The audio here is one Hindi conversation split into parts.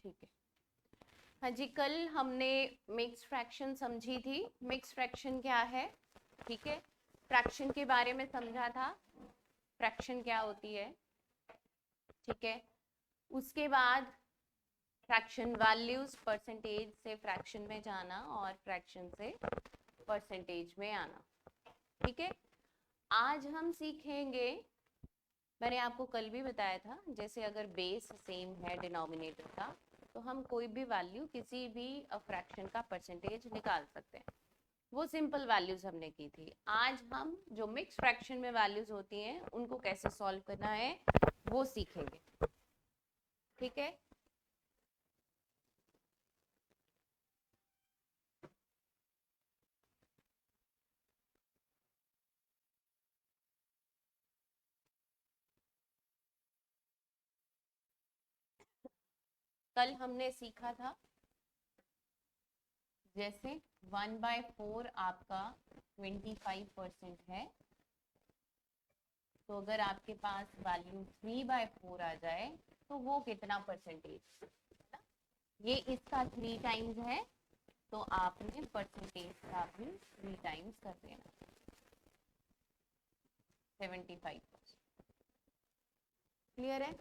ठीक है। हाँ जी, कल हमने मिक्स फ्रैक्शन समझी थी। मिक्स फ्रैक्शन क्या है? ठीक है, फ्रैक्शन के बारे में समझा था, फ्रैक्शन क्या होती है। ठीक है, उसके बाद फ्रैक्शन वैल्यूज, परसेंटेज से फ्रैक्शन में जाना और फ्रैक्शन से परसेंटेज में आना। ठीक है, आज हम सीखेंगे, मैंने आपको कल भी बताया था, जैसे अगर बेस सेम है डिनोमिनेटर का तो हम कोई भी वैल्यू किसी भी फ्रैक्शन का परसेंटेज निकाल सकते हैं। वो सिंपल वैल्यूज हमने की थी। आज हम जो मिक्स फ्रैक्शन में वैल्यूज होती हैं उनको कैसे सॉल्व करना है वो सीखेंगे। ठीक है, कल हमने सीखा था जैसे 1/4 आपका 25% है, तो अगर आपके पास वैल्यू 3/4 आ जाए तो वो कितना परसेंटेज, ये इसका 3 टाइम्स है तो आपने परसेंटेज का भी 3 टाइम्स कर देना, 75%। क्लियर है?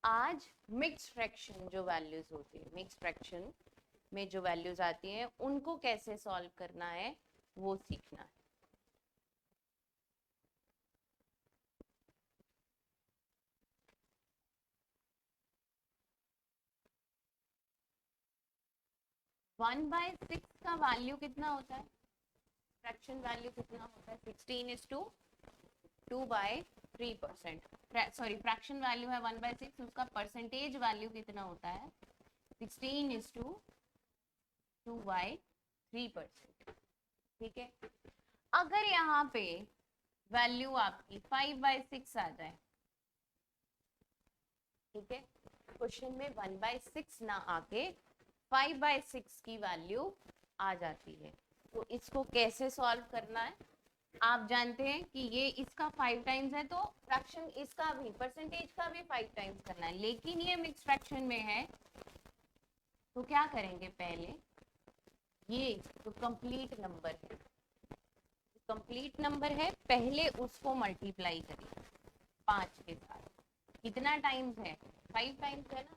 आज मिक्स फ्रैक्शन जो वैल्यूज होती है, मिक्स फ्रैक्शन में जो वैल्यूज आती हैं उनको कैसे सॉल्व करना है वो सीखना है। वन बाय सिक्स का वैल्यू कितना होता है? फ्रैक्शन वैल्यू कितना होता है? 16:2/3%। सॉरी, फ्रैक्शन वैल्यू है 1/6, उसका परसेंटेज वैल्यू कितना होता है? 16:2/3%। ठीक है, अगर यहाँ पे वैल्यू आपकी 5/6 आ जाए, ठीक है, क्वेश्चन में 1/6 ना आके 5/6 की वैल्यू आ जाती है, तो इसको कैसे सॉल्व करना है? आप जानते हैं कि ये इसका 5 टाइम्स है तो फ्रैक्शन इसका भी, परसेंटेज का भी 5 टाइम्स करना है, लेकिन ये मिक्स फ्रैक्शन में है तो क्या करेंगे? पहले ये तो कंप्लीट नंबर है, कंप्लीट नंबर है, पहले उसको मल्टीप्लाई करिए 5 के साथ। कितना टाइम्स है? 5 टाइम्स है ना,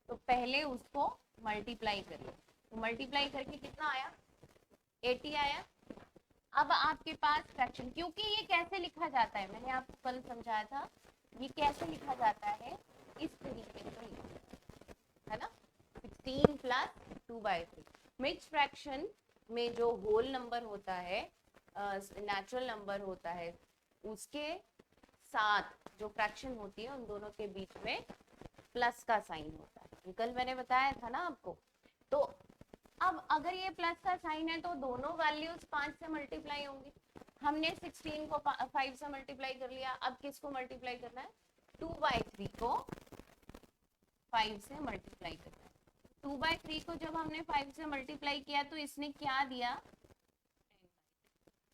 तो पहले उसको मल्टीप्लाई करिए, तो मल्टीप्लाई करके कितना आया? 80 आया। अब आपके पास फ्रैक्शन, क्योंकि ये कैसे लिखा जाता है मैंने आपको कल समझाया था, ये कैसे लिखा जाता है, इस तरीके से है ना, 16 + 2/3। मिक्स फ्रैक्शन में जो होल नंबर होता है, नेचुरल नंबर होता है, उसके साथ जो फ्रैक्शन होती है उन दोनों के बीच में प्लस का साइन होता है, कल मैंने बताया था ना आपको। तो अब अगर ये प्लस का साइन है तो दोनों वैल्यूज 5 से मल्टीप्लाई होंगी। हमने 16 को 5 से मल्टीप्लाई कर लिया, अब किसको मल्टीप्लाई करना है? 2/3 को 5 से मल्टीप्लाई करना है। 2/3 को जब हमने 5 से मल्टीप्लाई किया तो इसने क्या दिया?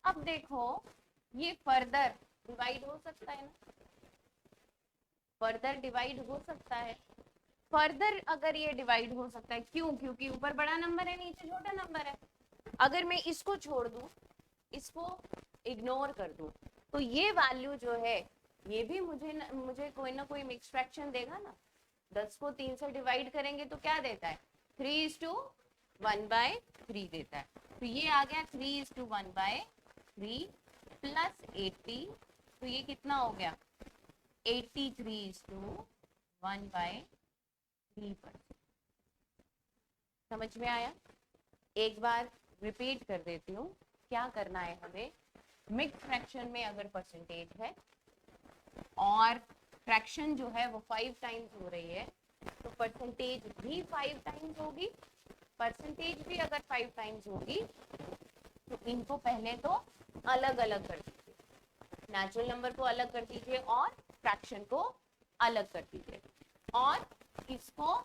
अब देखो ये फर्दर डिवाइड हो सकता है ना, फर्दर डिवाइड हो सकता है। फर्दर अगर ये डिवाइड हो सकता है, क्यों? क्योंकि ऊपर बड़ा नंबर है, नीचे छोटा नंबर है। अगर मैं इसको छोड़ दूं, इसको इग्नोर कर दूं, तो ये वैल्यू जो है ये भी मुझे कोई ना कोई मिक्स फ्रैक्शन देगा ना। 10 को 3 से डिवाइड करेंगे तो क्या देता है? 3:1/3 देता है। तो ये आ गया 3:1/3 प्लस 80, तो ये कितना हो गया? 83:1/3%। समझ में आया? एक बार रिपीट कर देती हूँ, क्या करना है हमें? मिक्स फ्रैक्शन में अगर परसेंटेज है और फ्रैक्शन जो है वो 5 टाइम्स हो रही है तो परसेंटेज भी 5 टाइम्स होगी। परसेंटेज भी अगर 5 टाइम्स होगी तो इनको पहले तो अलग अलग कर दीजिए, नेचुरल नंबर को अलग कर दीजिए और फ्रैक्शन को अलग कर दीजिए, और इसको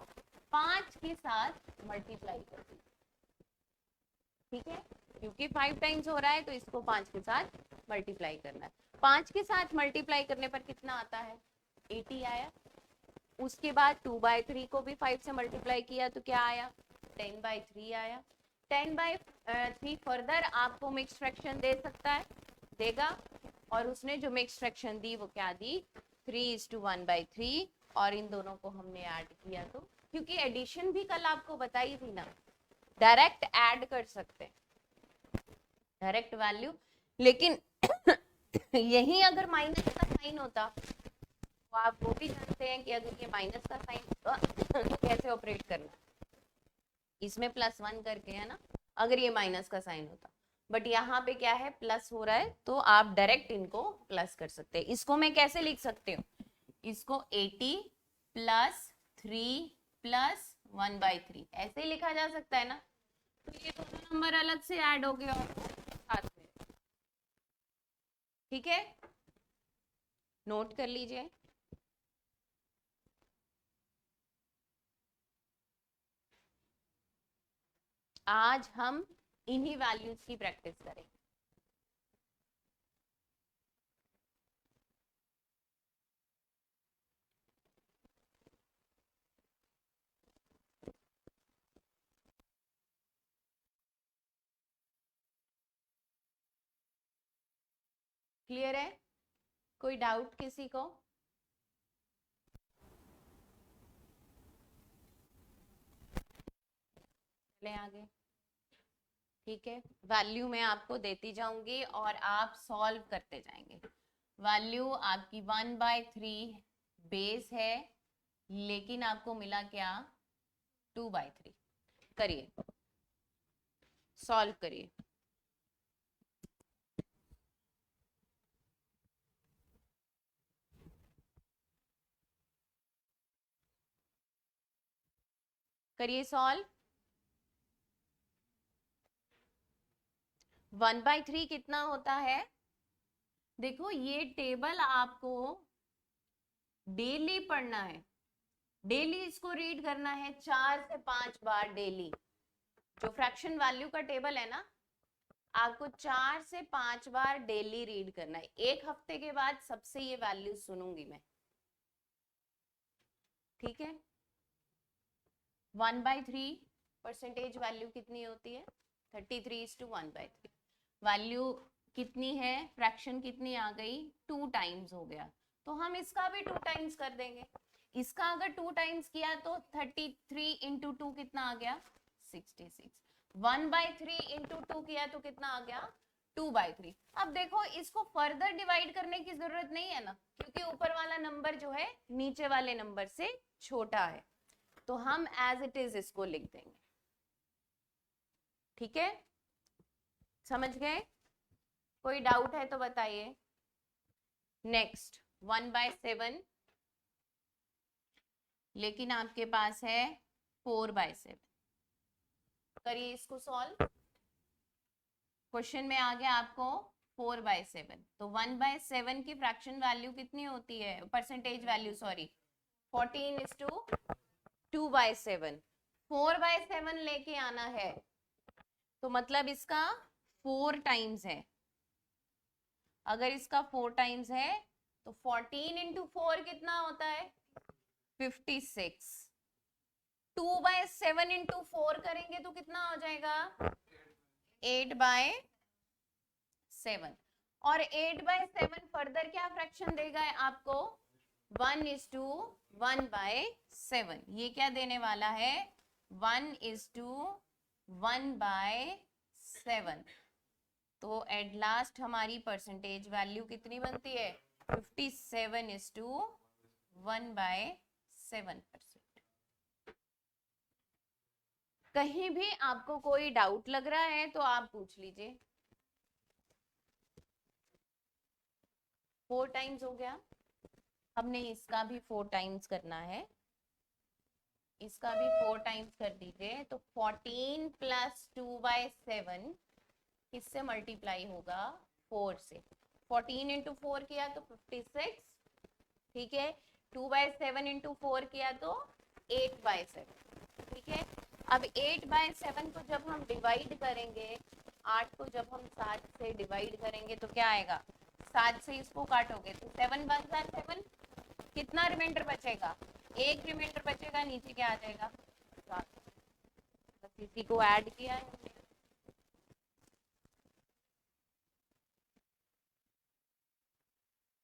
5 के साथ मल्टीप्लाई कर दीजिए। ठीक है, क्योंकि 5 टाइम्स हो रहा है तो इसको 5 के साथ मल्टीप्लाई करना है। 5 के साथ मल्टीप्लाई करने पर कितना आता है? 80 आया। उसके बाद 2/3 को भी 5 से मल्टीप्लाई किया तो क्या आया, 10/3 आया। 10/3 फर्दर आपको मिक्स फ्रैक्शन दे सकता है, देगा, और उसने जो मिक्स फ्रैक्शन दी वो क्या दी, 3:1/3, और इन दोनों को हमने ऐड किया तो, क्योंकि एडिशन भी कल आपको बताई थी ना, डायरेक्ट ऐड कर सकते हैं, डायरेक्ट वैल्यू, लेकिन यही अगर माइनस का साइन होता तो आप वो भी जानते हैं कि अगर ये माइनस का साइन होता तो कैसे ऑपरेट करना, इसमें +1 करके, है ना, अगर ये माइनस का साइन होता, बट यहाँ पे क्या है, प्लस हो रहा है, तो आप डायरेक्ट इनको प्लस कर सकते हैं। इसको मैं कैसे लिख सकती हूँ, इसको 80 + 3 + 1/3 ऐसे ही लिखा जा सकता है ना, तो ये दोनों नंबर अलग से ऐड हो गए और साथ में, ठीक है, नोट कर लीजिए। आज हम इन्हीं वैल्यूज की प्रैक्टिस करेंगे। क्लियर है, कोई डाउट किसी को? चले आगे, ठीक है, वैल्यू मैं आपको देती जाऊंगी और आप सॉल्व करते जाएंगे। वैल्यू आपकी 1/3 बेस है, लेकिन आपको मिला क्या, 2/3। करिए, सॉल्व करिए। करिए सॉल्व। 1/3 कितना होता है, देखो ये टेबल आपको डेली पढ़ना है, डेली इसको रीड करना है 4 से 5 बार डेली। जो फ्रैक्शन वैल्यू का टेबल है ना, आपको 4 से 5 बार डेली रीड करना है। एक हफ्ते के बाद सबसे ये वैल्यू सुनूंगी मैं, ठीक है। 1/3 परसेंटेज वैल्यू कितनी होती है, 33:1/3। वैल्यू कितनी है, फ्रैक्शन कितनी आ गई, 2 टाइम्स हो गया, तो हम इसका भी 2 टाइम्स कर देंगे। इसका अगर 2 टाइम्स किया तो 33 × 2 कितना आ गया, 66। 1/3 × 2 किया तो कितना आ गया, 2/3। अब देखो इसको फर्दर डिवाइड करने की जरूरत नहीं है ना, क्योंकि ऊपर वाला नंबर जो है नीचे वाले नंबर से छोटा है, तो हम एज इट इज इसको लिख देंगे, ठीक है, समझ गए? कोई डाउट है तो बताइए। नेक्स्ट 1/7, लेकिन आपके पास है 4/7। करिए इसको सॉल्व। क्वेश्चन में आ गया आपको 4/7, तो 1/7 की फ्रैक्शन वैल्यू कितनी होती है, परसेंटेज वैल्यू सॉरी, 14:2/7। 4/7 लेके आना है तो मतलब इसका 4 टाइम्स है, अगर इसका 4 टाइम्स है तो 14 × 4 कितना होता है, 56। 2/7 × 4 करेंगे तो कितना हो जाएगा, 8/7, और 8/7 फर्दर क्या फ्रैक्शन देगा आपको, 1:1/7। ये क्या देने वाला है, 1:1/7। तो एट लास्ट हमारी परसेंटेज वैल्यू कितनी बनती है, 57:1/7%। कहीं भी आपको कोई डाउट लग रहा है तो आप पूछ लीजिए। 4 टाइम्स हो गया, हमने इसका भी 4 टाइम्स करना है, इसका भी 4 टाइम्स कर दीजिए, तो 14 + 2/7 किससे मल्टीप्लाई होगा, 4 से। 14 × 4 किया तो 56, ठीक है। 2/7 × 4 किया तो 8/7, ठीक है। अब 8/7 को जब हम डिवाइड करेंगे, 8 को जब हम 7 से डिवाइड करेंगे तो क्या आएगा, 7 से इसको काटोगे तो 7 × 7, कितना रिमाइंडर बचेगा, एक रिमाइंडर बचेगा, नीचे क्या आ जाएगा 7, बस इसी को ऐड किया है हमने।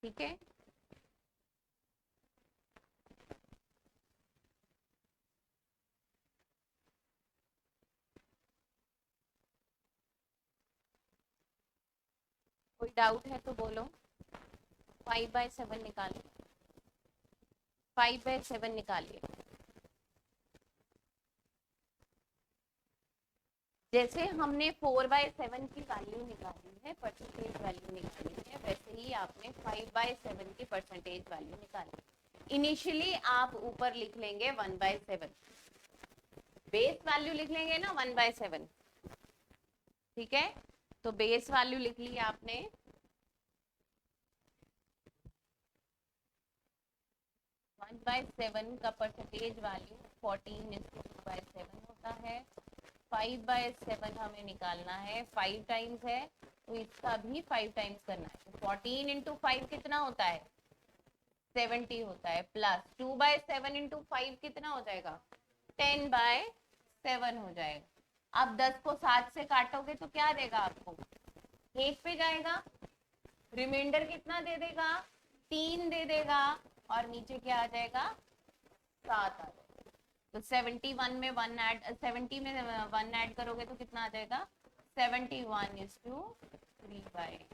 ठीक है, कोई डाउट है तो बोलो। 5/7 निकालिए, 5/7 निकालिए। जैसे हमने 4/7 की वैल्यू निकाली है, परसेंटेज वैल्यू निकाली है, वैसे ही आपने 5/7 की परसेंटेज वैल्यू निकाली। इनिशियली आप ऊपर लिख लेंगे 1/7, बेस वैल्यू लिख लेंगे ना 1/7। ठीक है, तो बेस वैल्यू लिख ली आपने, 1/7 का परसेंटेज वैल्यू 14/7 होता है। 5/7 हमें निकालना है, 5 टाइम्स है तो इसका भी 5 टाइम्स करना है। तो 14 इंटू 5 कितना होता है 70 होता है, प्लस 2/7 इंटू 5 कितना हो जाएगा 10/7 हो जाएगा। अब 10 को 7 से काटोगे तो क्या देगा आपको, 1 पे जाएगा, रिमाइंडर कितना दे देगा 3 दे देगा, और नीचे क्या आ जाएगा 7 आ जाएगा। तो 71 में 1 ऐड, 70 में 1 ऐड करोगे तो कितना आ जाएगा 71:3/7।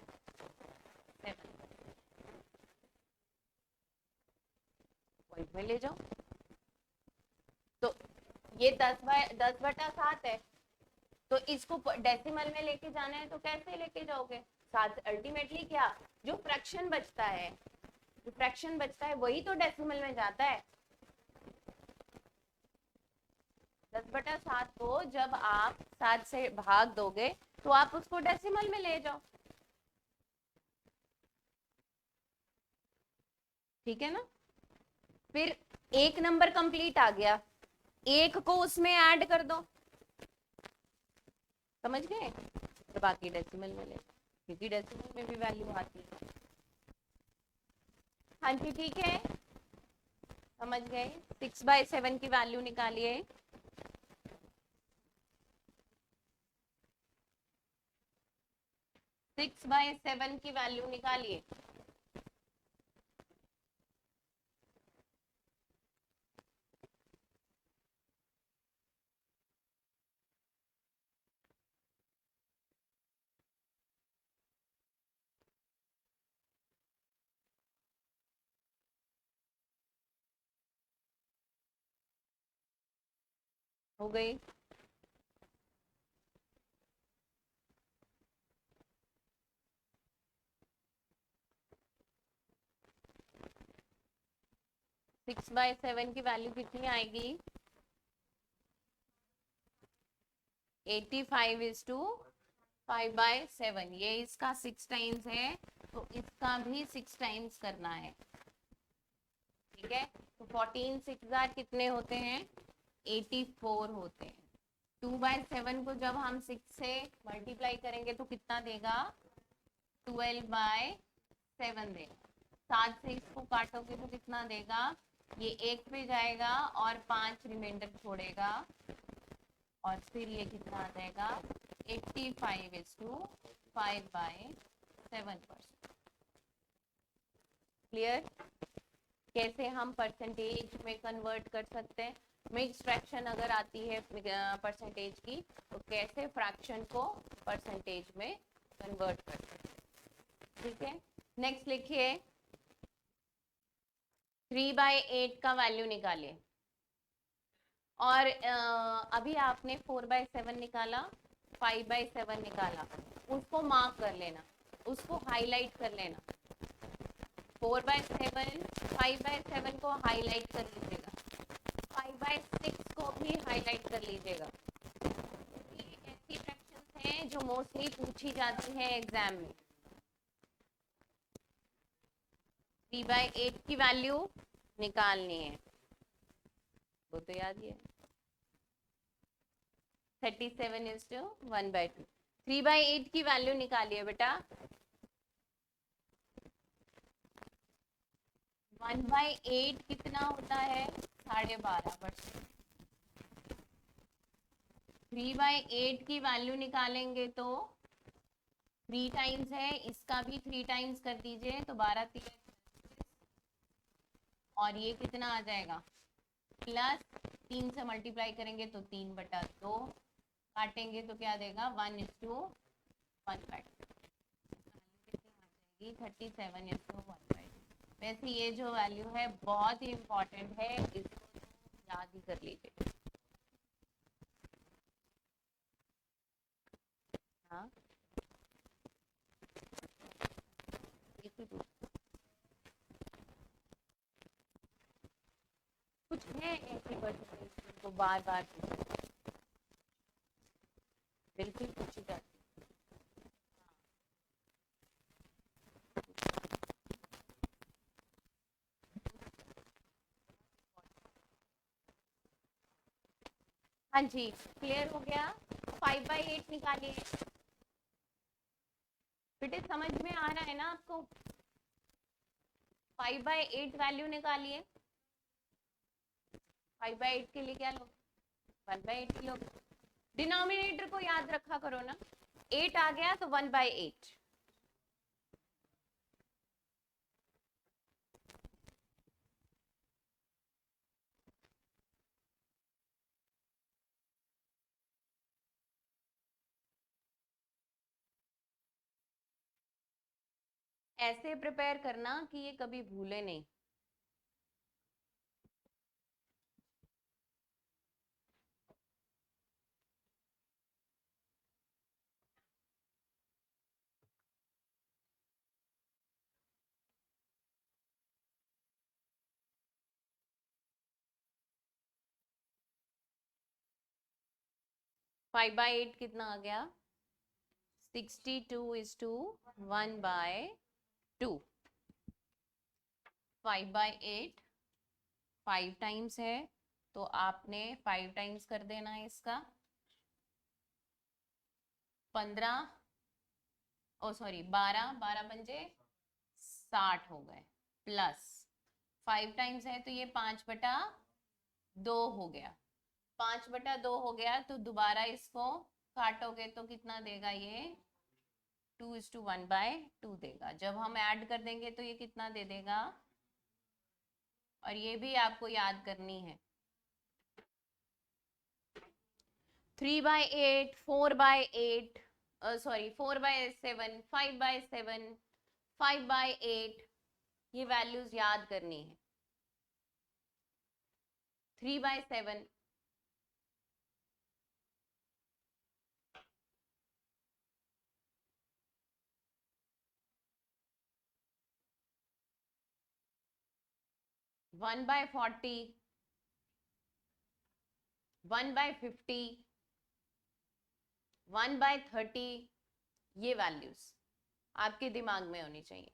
पॉइंट में ले जाओ। तो ये 10/7 है, तो इसको डेसिमल में लेके जाना है तो कैसे लेके जाओगे, साथ अल्टीमेटली क्या जो फ्रैक्शन बचता है, जो फ्रैक्शन बचता है वही तो डेसिमल में जाता है। 10/7 को जब आप 7 से भाग दोगे तो आप उसको डेसिमल में ले जाओ। ठीक है ना, फिर एक नंबर कंप्लीट आ गया, एक को उसमें ऐड कर दो, समझ गए, तो बाकी डेसिमल में ले, क्योंकि डेसिमल में भी वैल्यू आती है। हाँ जी ठीक है, समझ गए। 6/7 की वैल्यू निकालिए। 6/7 की वैल्यू निकालिए। हो गई, सिक्स बाय सेवन की वैल्यू कितनी आएगी 85:5/7। ये इसका 6 टाइम्स है तो इसका भी 6 टाइम्स करना है। ठीक है, तो 14 6 कितने होते हैं 84 होते हैं। 2/7 को जब हम 6 से मल्टीप्लाई करेंगे तो कितना देगा 12/7 देगा। 7 से इसको काटोगे तो कितना देगा, ये 1 पे जाएगा और 5 रिमाइंडर छोड़ेगा, और फिर ये कितना आ जाएगा 85:5/7%। क्लियर, कैसे हम परसेंटेज में कन्वर्ट कर सकते हैं, मिक्स्ड फ्रैक्शन अगर आती है परसेंटेज की तो कैसे फ्रैक्शन को परसेंटेज में कन्वर्ट कर सकते हैं। ठीक है, नेक्स्ट लिखिए 3/8 का वैल्यू निकालिए। और अभी आपने 4/7 निकाला, 5/7 निकाला, उसको मार्क कर लेना, उसको हाईलाइट कर लेना। 4/7 5/7 को हाईलाइट कर लीजिएगा, 5/6 को भी हाईलाइट कर लीजिएगा। ये ऐसी फ्रैक्शंस हैं जो मोस्टली पूछी जाती हैं एग्जाम में। 3/8 की वैल्यू निकालनी है, वो तो याद ही है 37:1/2। 3/8 की वैल्यू निकालिए बेटा। 1/8 कितना होता है 12.5%। 3/8 की वैल्यू निकालेंगे तो 3 टाइम्स है, इसका भी 3 टाइम्स कर दीजिए तो 12 3 और ये कितना आ जाएगा प्लस 3 से मल्टीप्लाई करेंगे तो 3/2 काटेंगे तो क्या देगा 1:1/2 37:1/2। वैसे ये जो वैल्यू है बहुत ही इम्पोर्टेंट है, इसको याद ही कर लीजिए। हाँ कुछ है 80% तो बार बार बिल्कुल पूछी जाती है। हाँ जी क्लियर हो गया। 5/8 निकालिए बेटे, समझ में आ रहा है ना आपको? 5/8 वैल्यू निकालिए। 5/8 के लिए क्या लो 1/8 की लो। डिनोमिनेटर को याद रखा करो ना, 8 आ गया तो 1/8। ऐसे प्रिपेयर करना कि ये कभी भूले नहीं। फाइव बाई एट कितना आ गया 62:1/2। 5/8 5 टाइम्स है तो आपने 5 टाइम्स कर देना है इसका 15 ओ सॉरी 12 पंजे 60 हो गए प्लस 5 टाइम्स है तो ये 5/2 हो गया। 5/2 हो गया तो दोबारा इसको काटोगे तो कितना देगा ये 2:1/2 देगा। जब हम ऐड कर देंगे तो ये कितना दे देगा, और ये भी आपको याद करनी है 3/8 4/8 सॉरी 4/7 5/7 5/8 ये वैल्यूज याद करनी है। 3/7 1/40 1/50 1/30 ये वैल्यूज आपके दिमाग में होनी चाहिए,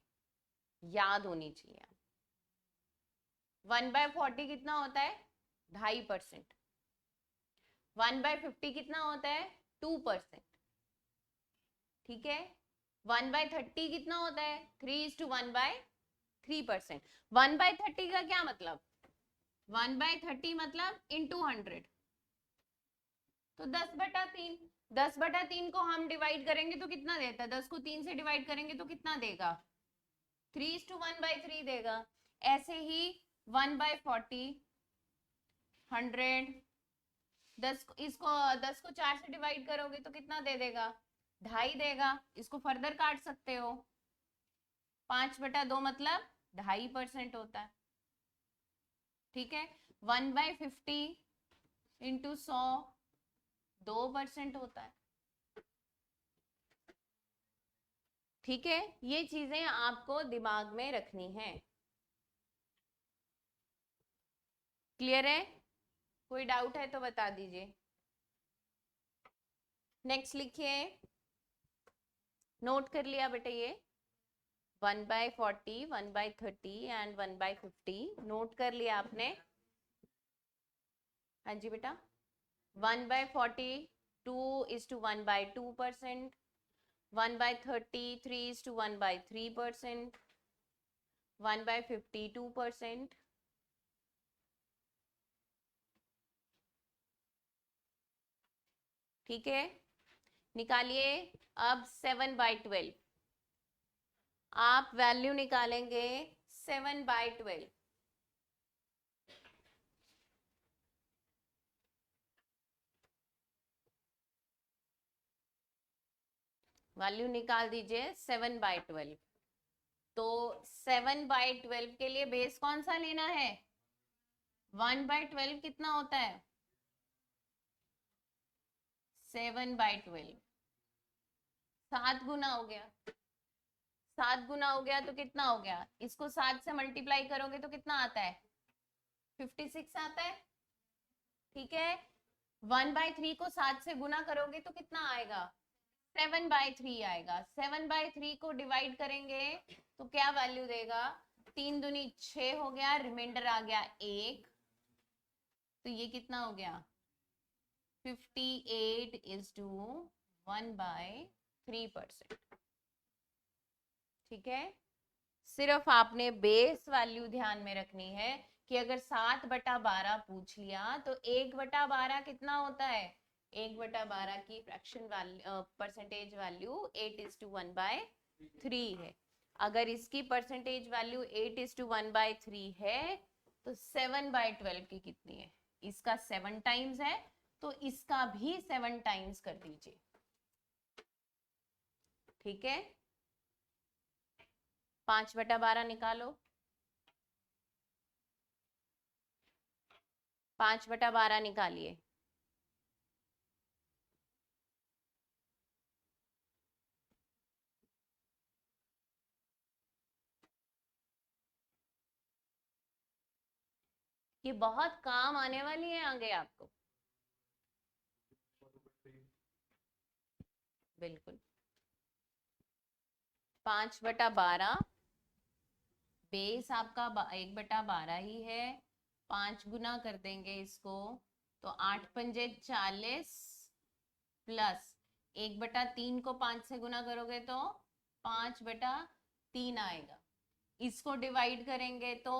याद होनी चाहिए। 1/40 कितना होता है 2.5%। 1/50 कितना होता है 2%। ठीक है 1/30 कितना होता है 3:1/3%। 1/30 का क्या मतलब 1/30 मतलब इंटू 100 तो 10/3। 10/3 को हम डिवाइड करेंगे तो कितना देता है 10 को 3 से डिवाइड करेंगे तो कितना देगा 3:1/3 देगा। ऐसे ही 1/40 100 इसको 10 को 4 से डिवाइड करोगे तो कितना दे देगा 2.5 देगा। इसको फर्दर काट सकते हो 5/2 मतलब 2.5% होता है। ठीक है 1/50 इंटू 100 2% होता है। ठीक है ये चीजें आपको दिमाग में रखनी है। क्लियर है? कोई डाउट है तो बता दीजिए। नेक्स्ट लिखिए, नोट कर लिया बेटा ये 1/40 1/30 एंड 1/50 नोट कर लिया आपने। हाँ जी बेटा 1/40 2:1/2%। 1/30 3:1/3%। 1/50 2%। ठीक है, निकालिए अब 7/12। आप वैल्यू निकालेंगे 7/12। वैल्यू निकाल दीजिए 7/12। तो 7/12 के लिए बेस कौन सा लेना है? 1/12 कितना होता है? 7/12 7 गुना हो गया। 7 गुना हो गया तो कितना हो गया? इसको 7 से मल्टीप्लाई करोगे तो कितना आता है? 56 आता है। ठीक है, 1/3 को 7 से गुना करोगे तो कितना आएगा? 7/3 आएगा। 7/3 को डिवाइड करेंगे तो क्या वैल्यू देगा? 3 दूनी 6 हो गया, रिमाइंडर आ गया 1। तो ये कितना हो गया? 58:1/3%। ठीक है, सिर्फ आपने बेस वैल्यू ध्यान में रखनी है कि अगर 7/12 पूछ लिया तो 1/12 कितना होता है? 1/12 की फ्रैक्शन वैल्यू परसेंटेज वैल्यू 8:1/3 है। अगर इसकी परसेंटेज वैल्यू 8:1/3 है तो 7/12 की कितनी है? इसका 7 टाइम्स है, तो इसका भी 7 टाइम्स कर दीजिए। ठीक है, 5/12 निकालो। 5/12 निकालिए। ये बहुत काम आने वाली है आगे आपको। बिल्कुल, 5/12 बेस आपका 1/12 ही है। 5 गुना कर देंगे इसको तो 8×5 = 40 प्लस 1/3 को 5 से गुना करोगे तो 5/3 आएगा। इसको डिवाइड करेंगे तो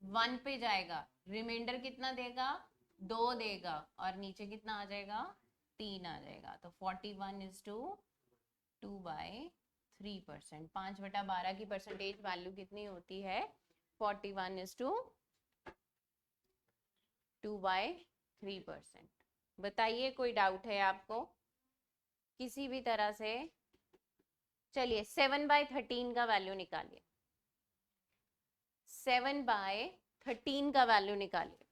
1 पे जाएगा, रिमाइंडर कितना देगा? 2 देगा, और नीचे कितना आ जाएगा? 3 आ जाएगा। तो 41:2/3%। 5/12 की परसेंटेज वैल्यू कितनी होती है? 41:2/3%। बताइए, कोई डाउट है आपको किसी भी तरह से? चलिए 7/13 का वैल्यू निकालिए। 7/13 का वैल्यू निकालिए।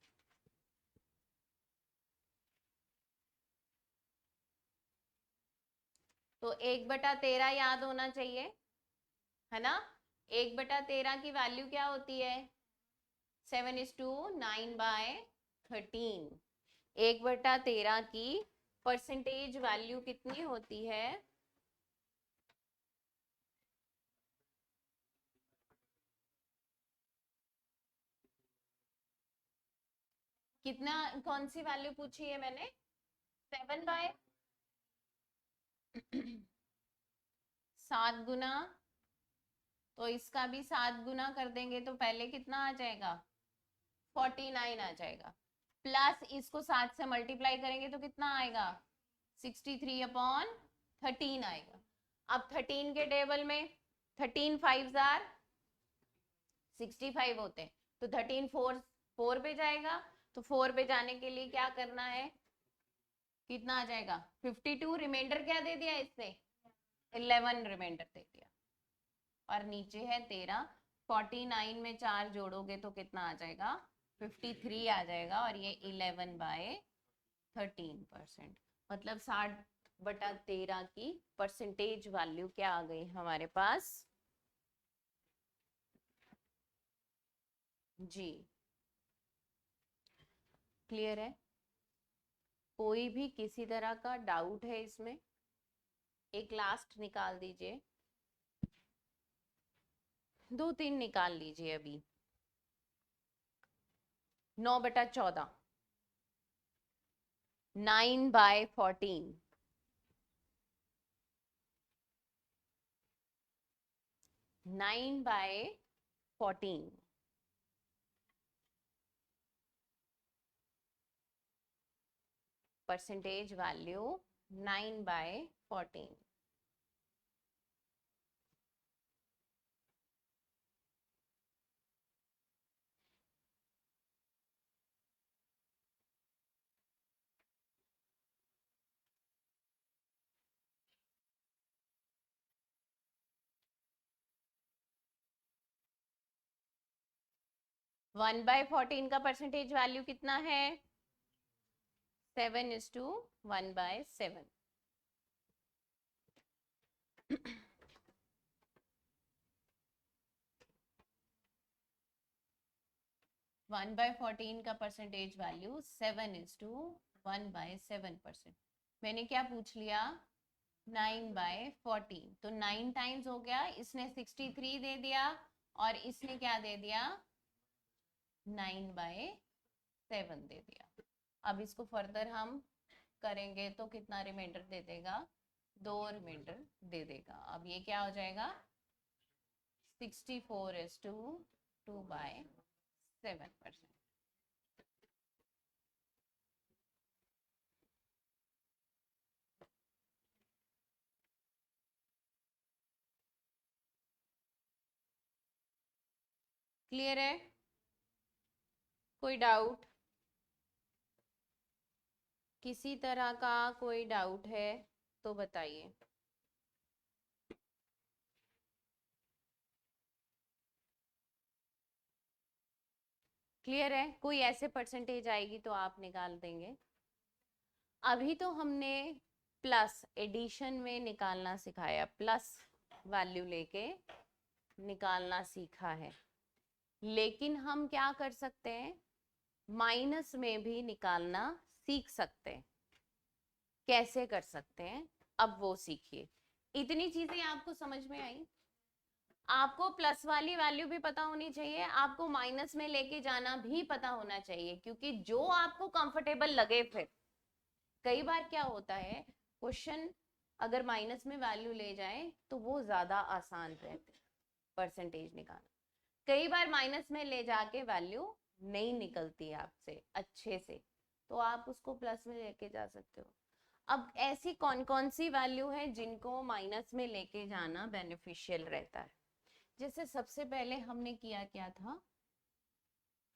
तो 1/13 याद होना चाहिए, है ना? 1/13 की वैल्यू क्या होती है? 7:9/13। 1/13 की परसेंटेज वैल्यू कितनी होती है? कितना? कौन सी वैल्यू पूछी है मैंने? 7 गुना, तो इसका भी 7 गुना कर देंगे तो पहले कितना आ जाएगा? 49 आ जाएगा। प्लस इसको 7 से मल्टीप्लाई करेंगे तो कितना आएगा? 63/13 आएगा। अब 13 के टेबल में 13 5 65 होते हैं, तो 13 4 पे जाएगा। तो 4 पे जाने के लिए क्या करना है? कितना आ जाएगा? 52। रिमाइंडर क्या दे दिया इसने? 11 रिमाइंडर दे दिया, और नीचे है 13। 49 में 4 जोड़ोगे तो कितना आ जाएगा? 53 आ जाएगा, और ये 11/13%। मतलब 60/13 की परसेंटेज वैल्यू क्या आ गई हमारे पास? जी, क्लियर है? कोई भी किसी तरह का डाउट है इसमें? एक लास्ट निकाल दीजिए, 2-3 निकाल लीजिए अभी। 9/14, 9/14, 9/14। Percentage value 9/14। वन बाय 14 का परसेंटेज वैल्यू कितना है? 7:1/7। 1/14 का परसेंटेज वैल्यू 7:1/7%। मैंने क्या पूछ लिया? 9/14, तो 9 टाइम्स हो गया, इसने 63 दे दिया और इसने क्या दे दिया? 9/7 दे दिया। अब इसको फर्दर हम करेंगे तो कितना रिमाइंडर दे देगा? 2 रिमाइंडर दे देगा। अब ये क्या हो जाएगा? 64:2/7%। क्लियर है? कोई डाउट? किसी तरह का कोई डाउट है तो बताइए। क्लियर है? कोई ऐसे परसेंटेज आएगी तो आप निकाल देंगे। अभी तो हमने प्लस एडिशन में निकालना सिखाया, प्लस वैल्यू लेके निकालना सीखा है, लेकिन हम क्या कर सकते हैं? माइनस में भी निकालना सीख सकते हैं। कैसे कर सकते हैं अब वो सीखिए। इतनी चीजें आपको समझ में आई? आपको प्लस वाली वैल्यू भी पता होनी चाहिए, आपको माइनस में लेके जाना भी पता होना चाहिए, क्योंकि जो आपको कंफर्टेबल लगे। फिर कई बार क्या होता है, क्वेश्चन अगर माइनस में वैल्यू ले जाए तो वो ज्यादा आसान रहता है परसेंटेज निकालना। कई बार माइनस में ले जाके वैल्यू नहीं निकलती आपसे अच्छे से, तो आप उसको प्लस में लेके जा सकते हो। अब ऐसी कौन कौन सी वैल्यू है जिनको माइनस में लेके जाना बेनिफिशियल रहता है? जैसे सबसे पहले हमने किया क्या था?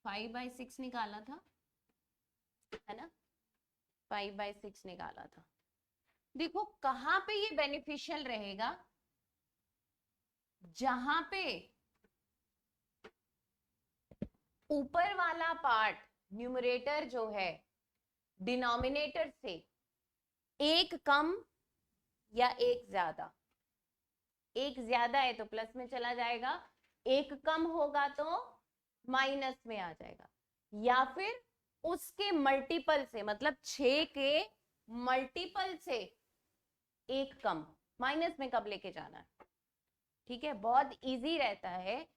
5/6 निकाला था, है ना? 5/6 निकाला था। देखो कहां पे ये बेनिफिशियल रहेगा? जहां पे ऊपर वाला पार्ट न्यूमरेटर जो है डिनोमिनेटर से एक कम या एक ज्यादा। एक ज्यादा है तो प्लस में चला जाएगा, एक कम होगा तो माइनस में आ जाएगा, या फिर उसके मल्टीपल से, मतलब 6 के मल्टीपल से एक कम। माइनस में कब लेके जाना है? ठीक है, बहुत इजी रहता है।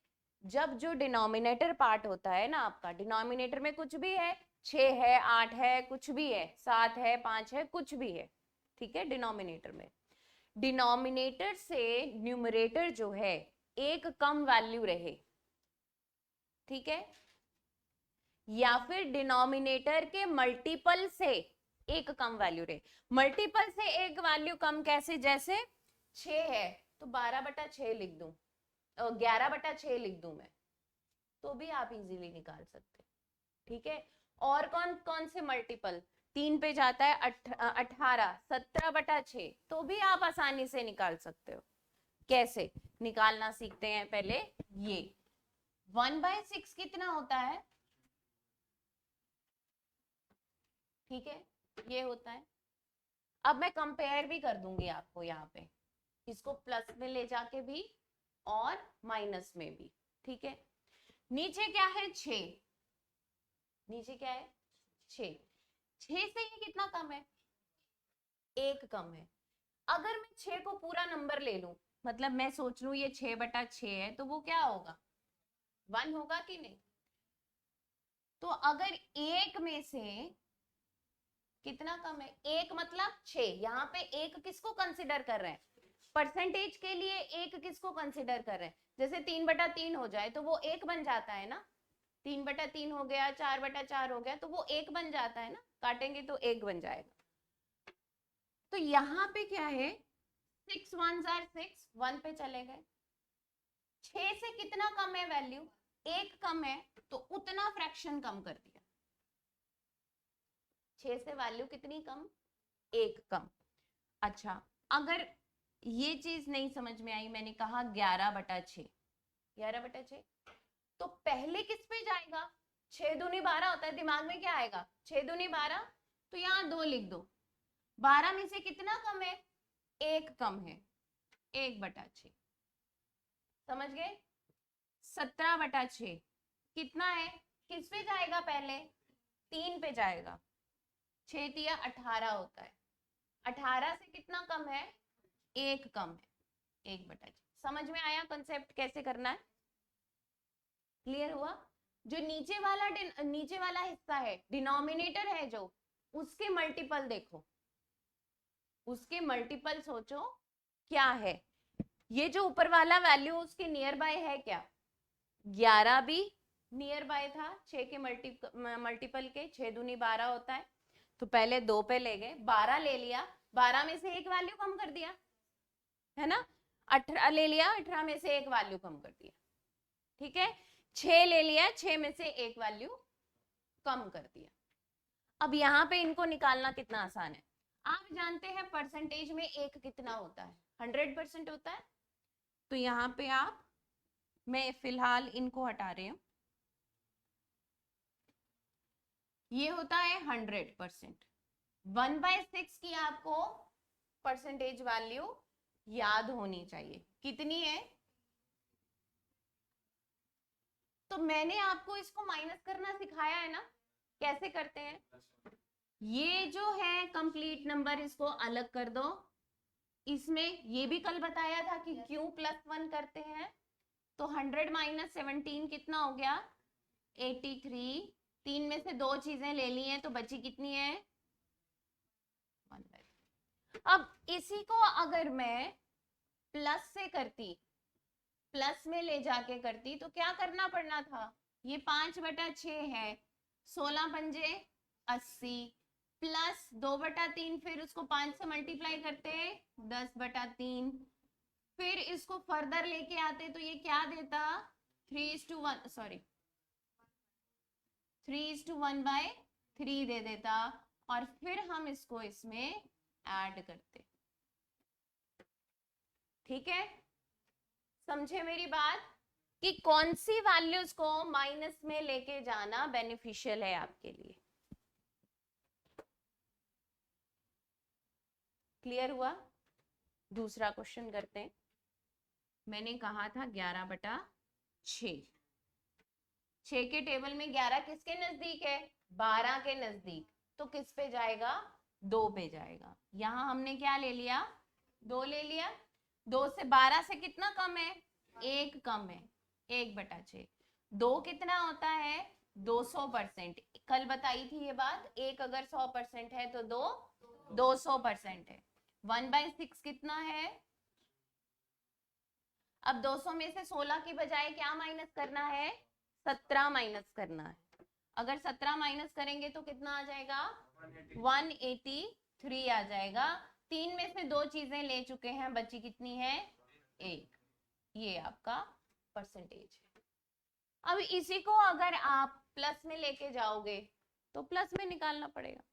जब जो डिनोमिनेटर पार्ट होता है ना आपका, डिनोमिनेटर में कुछ भी है, 6 है, 8 है, कुछ भी है, 7 है, 5 है, कुछ भी है, ठीक है, डिनोमिनेटर में डिनोमिनेटर से न्यूमरेटर जो है एक कम वैल्यू रहे, ठीक है, या फिर डिनोमिनेटर के मल्टीपल से एक कम वैल्यू रहे। मल्टीपल से एक वैल्यू कम कैसे? जैसे 6 है तो 12/6 लिख दूं, 11/6 लिख दूं मैं, तो भी आप इजीली निकाल सकते, ठीक है। और कौन कौन से मल्टीपल? 3 पे जाता है 18, 17/6, तो भी आप आसानी से निकाल सकते हो। कैसे निकालना सीखते हैं पहले। ये 1/6 कितना होता है? ठीक है, ये होता है। अब मैं कंपेयर भी कर दूंगी आपको यहाँ पे, इसको प्लस में ले जाके भी और माइनस में भी, ठीक है। नीचे क्या है? 6। नीचे क्या है? 6। 6 से ये कितना कम है? एक कम है। अगर मैं 6 को पूरा नंबर ले लूं, मतलब मैं सोच लूं ये 6/6 है, तो वो क्या होगा? 1 होगा कि नहीं? तो अगर एक में से कितना कम है? एक मतलब 6। यहाँ पे एक किसको कंसिडर कर रहे हैं? परसेंटेज के लिए एक किसको कंसिडर कर रहे हैं? जैसे 3/3 हो जाए तो वो एक बन जाता है ना, 3/3 हो गया, 4/4 हो गया, तो वो एक बन जाता है ना, काटेंगे तो एक बन जाएगा। तो यहाँ पे क्या है, 6 1s are 6, 1 पे चले गए। 6 से कितना कम है वैल्यू, 1 कम है, तो उतना फ्रैक्शन कम कर दिया। 6 से वैल्यू कितनी कम, 1 कम। अच्छा, अगर ये चीज नहीं समझ में आई, मैंने कहा 11/6, 11/6, तो पहले किस पे जाएगा, 6 दूनी 12 होता है, दिमाग में क्या आएगा, 6 दूनी 12, तो यहाँ 2 लिख दो। 12 में से कितना कम है, 1 कम है, 1/6, समझ गए। 17/6 कितना है, किस पे जाएगा, पहले 3 पे जाएगा, 6 तिया 18 होता है, 18 से कितना कम है, 1 कम है, 1/6। समझ में आया कंसेप्ट कैसे करना है, क्लियर हुआ। जो नीचे वाला हिस्सा है, डिनोमिनेटर है जो, उसके मल्टीपल देखो, उसके मल्टीपल सोचो क्या है। ये जो ऊपर वाला वैल्यू उसके नियर बाय है क्या, 11 भी नियर बाय था 6 के मल्टीपल के, 6 दूनी 12 होता है, तो पहले 2 पे ले गए, 12 ले लिया, 12 में से एक वैल्यू कम कर दिया, है ना, 18 ले लिया, 18 में से एक वैल्यू कम कर दिया, ठीक है। 6 ले लिया, 6 में से एक वैल्यू कम कर दिया। अब यहाँ पे इनको निकालना कितना आसान है, आप जानते हैं परसेंटेज में एक कितना होता है, 100% होता है। तो यहाँ पे आप, मैं फिलहाल इनको हटा रही हूँ, ये होता है 100%। 1/6 की आपको परसेंटेज वैल्यू याद होनी चाहिए, कितनी है। तो मैंने आपको इसको माइनस करना सिखाया है ना, कैसे करते हैं। ये जो है कंप्लीट नंबर, इसको अलग कर दो, इसमें ये भी कल बताया था कि क्यों +1 करते हैं। तो 100 - 17 कितना हो गया, 83। 3 में से 2 चीजें ले ली हैं, तो बची कितनी है, 1/3। अब इसी को अगर मैं प्लस से करती, प्लस में ले जाके करती, तो क्या करना पड़ना था, ये 5/6 है, 16 पंजे 80, प्लस 2/3, फिर उसको 5 से मल्टीप्लाई करते हैं, 10/3, फिर इसको फर्दर लेके आते तो ये क्या देता, 3:1, सॉरी 3:1/3 दे देता, और फिर हम इसको इसमें ऐड करते, ठीक है। समझे मेरी बात, कि कौन सी वैल्यूज को माइनस में लेके जाना बेनिफिशियल है आपके लिए, क्लियर हुआ। दूसरा क्वेश्चन करते हैं। मैंने कहा था 11/6, 6 के टेबल में 11 किसके नजदीक है, 12 के नजदीक, तो किस पे जाएगा, 2 पे जाएगा। यहां हमने क्या ले लिया, 2 ले लिया। 2 से 12 से कितना कम है, 1 कम है, 1/6। 2 कितना होता है, 200%। कल बताई थी ये बात, 1 अगर 100% है तो 2 200% है। 1/6 कितना है, अब 200 में से 16 की बजाय क्या माइनस करना है, 17 माइनस करना है। अगर 17 माइनस करेंगे तो कितना आ जाएगा, 183 आ जाएगा। 3 में से 2 चीजें ले चुके हैं, बची कितनी है, 1। ये आपका परसेंटेज है। अब इसी को अगर आप प्लस में लेके जाओगे तो प्लस में निकालना पड़ेगा।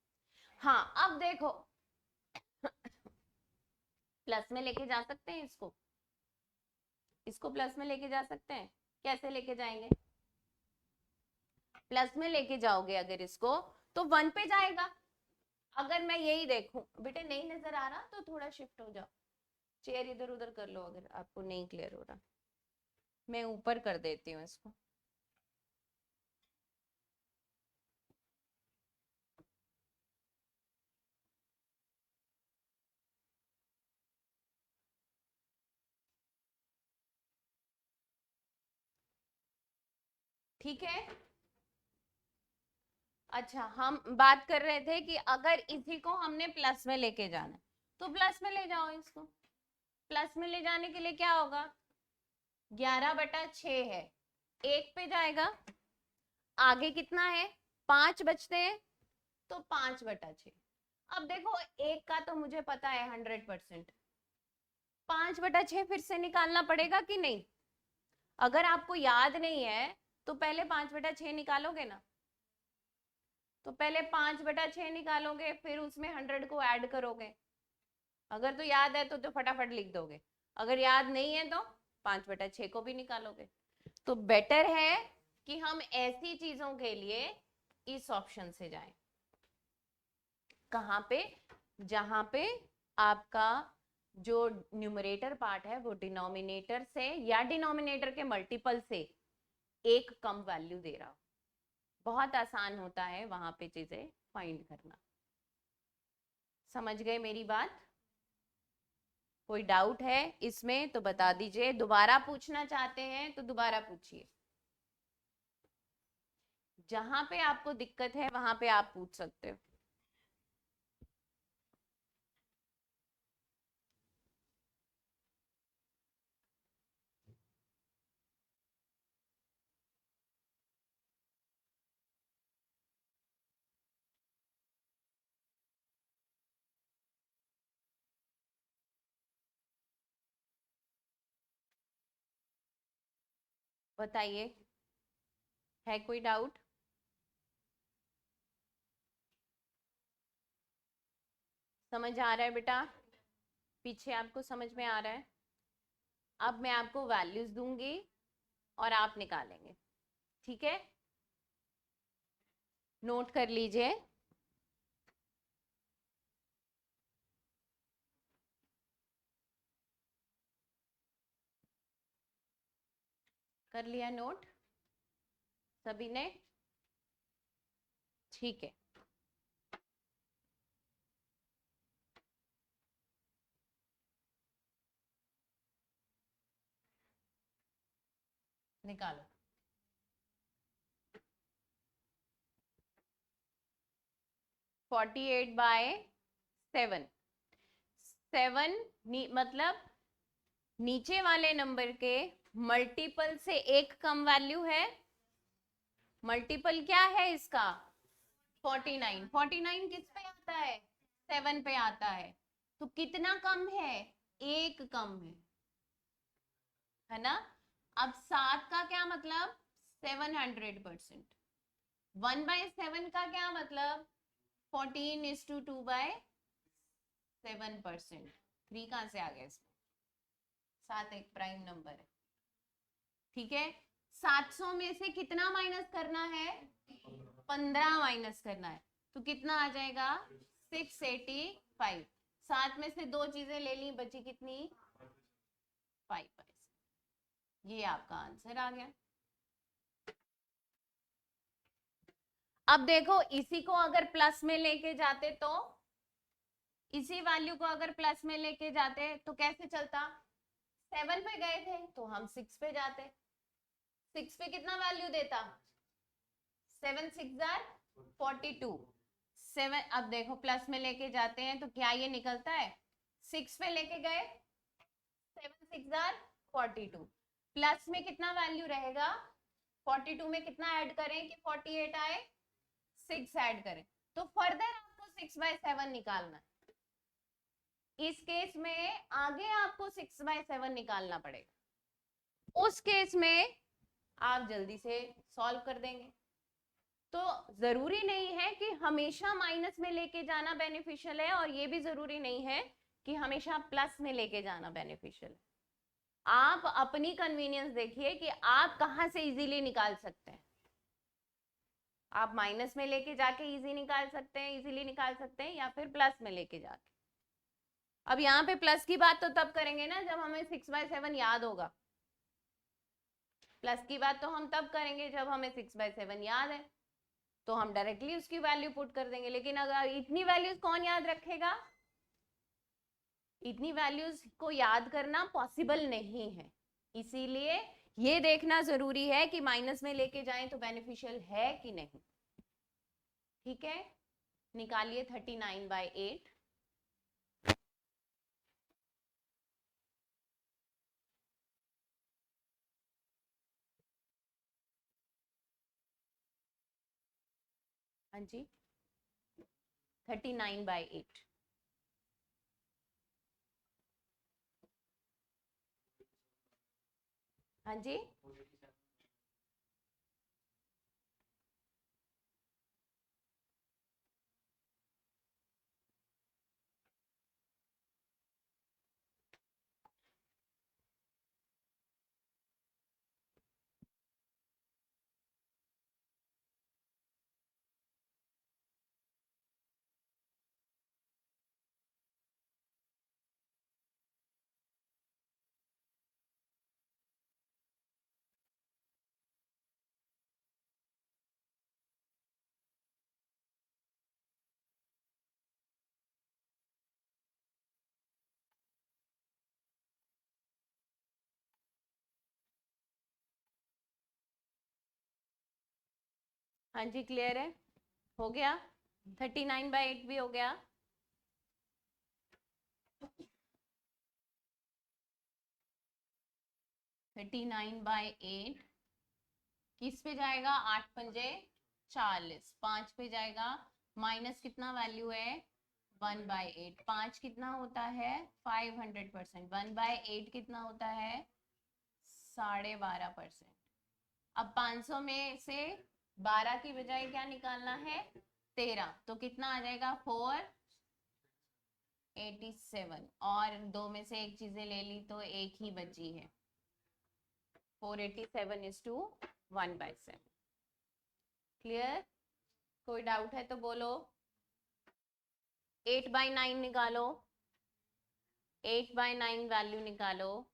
हाँ, अब देखो प्लस में लेके जा सकते हैं इसको, इसको प्लस में लेके जा सकते हैं, कैसे लेके जाएंगे, प्लस में लेके जाओगे अगर इसको तो 1 पे जाएगा। अगर मैं यही देखूं, बेटे नहीं नजर आ रहा तो थोड़ा शिफ्ट हो जाओ, चेयर इधर उधर कर लो अगर आपको नहीं क्लियर हो रहा, मैं ऊपर कर देती हूँ इसको। ठीक है, अच्छा हम बात कर रहे थे कि अगर इसी को हमने प्लस में लेके जाना तो प्लस में ले जाओ इसको। प्लस में ले जाने के लिए क्या होगा, 11/6 है, 1 पे जाएगा, आगे कितना है, 5 बचते हैं, तो 5/6। अब देखो एक का तो मुझे पता है 100%, 5/6 फिर से निकालना पड़ेगा कि नहीं? अगर आपको याद नहीं है तो पहले 5/6 निकालोगे ना, तो पहले 5/6 निकालोगे, फिर उसमें 100 को ऐड करोगे। अगर तो याद है तो फटाफट लिख दोगे, अगर याद नहीं है तो 5/6 को भी निकालोगे। तो बेटर है कि हम ऐसी चीजों के लिए इस ऑप्शन से जाएं, कहां पे, जहां पे आपका जो न्यूमरेटर पार्ट है वो डिनोमिनेटर से या डिनोमिनेटर के मल्टीपल से एक कम वैल्यू दे रहा हो। बहुत आसान होता है वहां पे चीजें फाइंड करना। समझ गए मेरी बात? कोई डाउट है इसमें तो बता दीजिए, दोबारा पूछना चाहते हैं तो दोबारा पूछिए, जहां पे आपको दिक्कत है वहां पे आप पूछ सकते हो। बताइए, है कोई डाउट? समझ आ रहा है बेटा? पीछे आपको समझ में आ रहा है? अब मैं आपको वैल्यूज दूंगी और आप निकालेंगे, ठीक है? नोट कर लीजिए। कर लिया नोट सभी ने? ठीक है, निकालो। 48/7, 7 मतलब नीचे वाले नंबर के मल्टीपल से एक कम वैल्यू है। मल्टीपल क्या है इसका? 49। 49 किस पे आता है? 7 पे आता है। तो कितना कम है? एक कम है ना? अब 7 का क्या मतलब? 700%। 1/7 का क्या मतलब? 14:2/7%। 3 कहां से आ गया इसमें? 7 एक प्राइम नंबर है, ठीक है? 700 में से कितना माइनस करना है? 15 माइनस करना है, तो कितना आ जाएगा? 685। 7 में से दो चीजें ले ली, बची कितनी? 5 ये आपका आंसर आ गया। अब देखो इसी को अगर प्लस में लेके जाते तो, इसी वैल्यू को अगर प्लस में लेके जाते तो कैसे चलता? 7 पे गए थे तो हम 6 पे जाते, 6 पे कितना वैल्यू देता? 7×6=42। 7, अब देखो प्लस में लेके जाते हैं तो क्या ये निकलता है? 6 पे लेके गए, 7×6=42, प्लस में कितना वैल्यू रहेगा? 42 में कितना ऐड करें कि 48 आए? 6 ऐड करें, तो फर्दर आपको 6/7 निकालना है। इस केस में आगे आपको 6/7 निकालना पड़ेगा, उस केस में आप जल्दी से सॉल्व कर देंगे। तो जरूरी नहीं है कि हमेशा माइनस में लेके जाना बेनिफिशियल है, और ये भी जरूरी नहीं है कि हमेशा प्लस में लेके जाना बेनिफिशियल है। आप अपनी कन्वीनियंस देखिए कि आप कहां से इजीली निकाल सकते हैं। आप माइनस में लेके जाके इजीली निकाल सकते हैं, या फिर प्लस में लेके जाके। अब यहाँ पे प्लस की बात तो तब करेंगे ना जब हमें 6/7 याद होगा। प्लस की बात तो हम तब करेंगे जब हमें 6/7 याद है, तो हम डायरेक्टली उसकी वैल्यू पुट कर देंगे। लेकिन अगर इतनी वैल्यूज कौन याद रखेगा? इतनी वैल्यूज को याद करना पॉसिबल नहीं है, इसीलिए ये देखना जरूरी है कि माइनस में लेके जाएं तो बेनिफिशियल है कि नहीं। ठीक है, निकालिए 39/8। हाँ जी, 39/8। हाँ जी, हाँ जी, क्लियर है, हो गया। 39/8 भी हो गया। थर्टी नाइन बाई एट किस पे जाएगा? 8 पंजे 40, 5 पे जाएगा, माइनस कितना वैल्यू है? 1/8। 5 कितना होता है? 500%। 1/8 कितना होता है? 12.5%। अब 500 में से 12 की बजाय क्या निकालना है? 13, तो कितना आ जाएगा? 487। और दो में से एक चीजें ले ली तो एक ही बची है। 487:1/7। क्लियर? कोई डाउट है तो बोलो। 8/9 निकालो, 8/9 वैल्यू निकालो।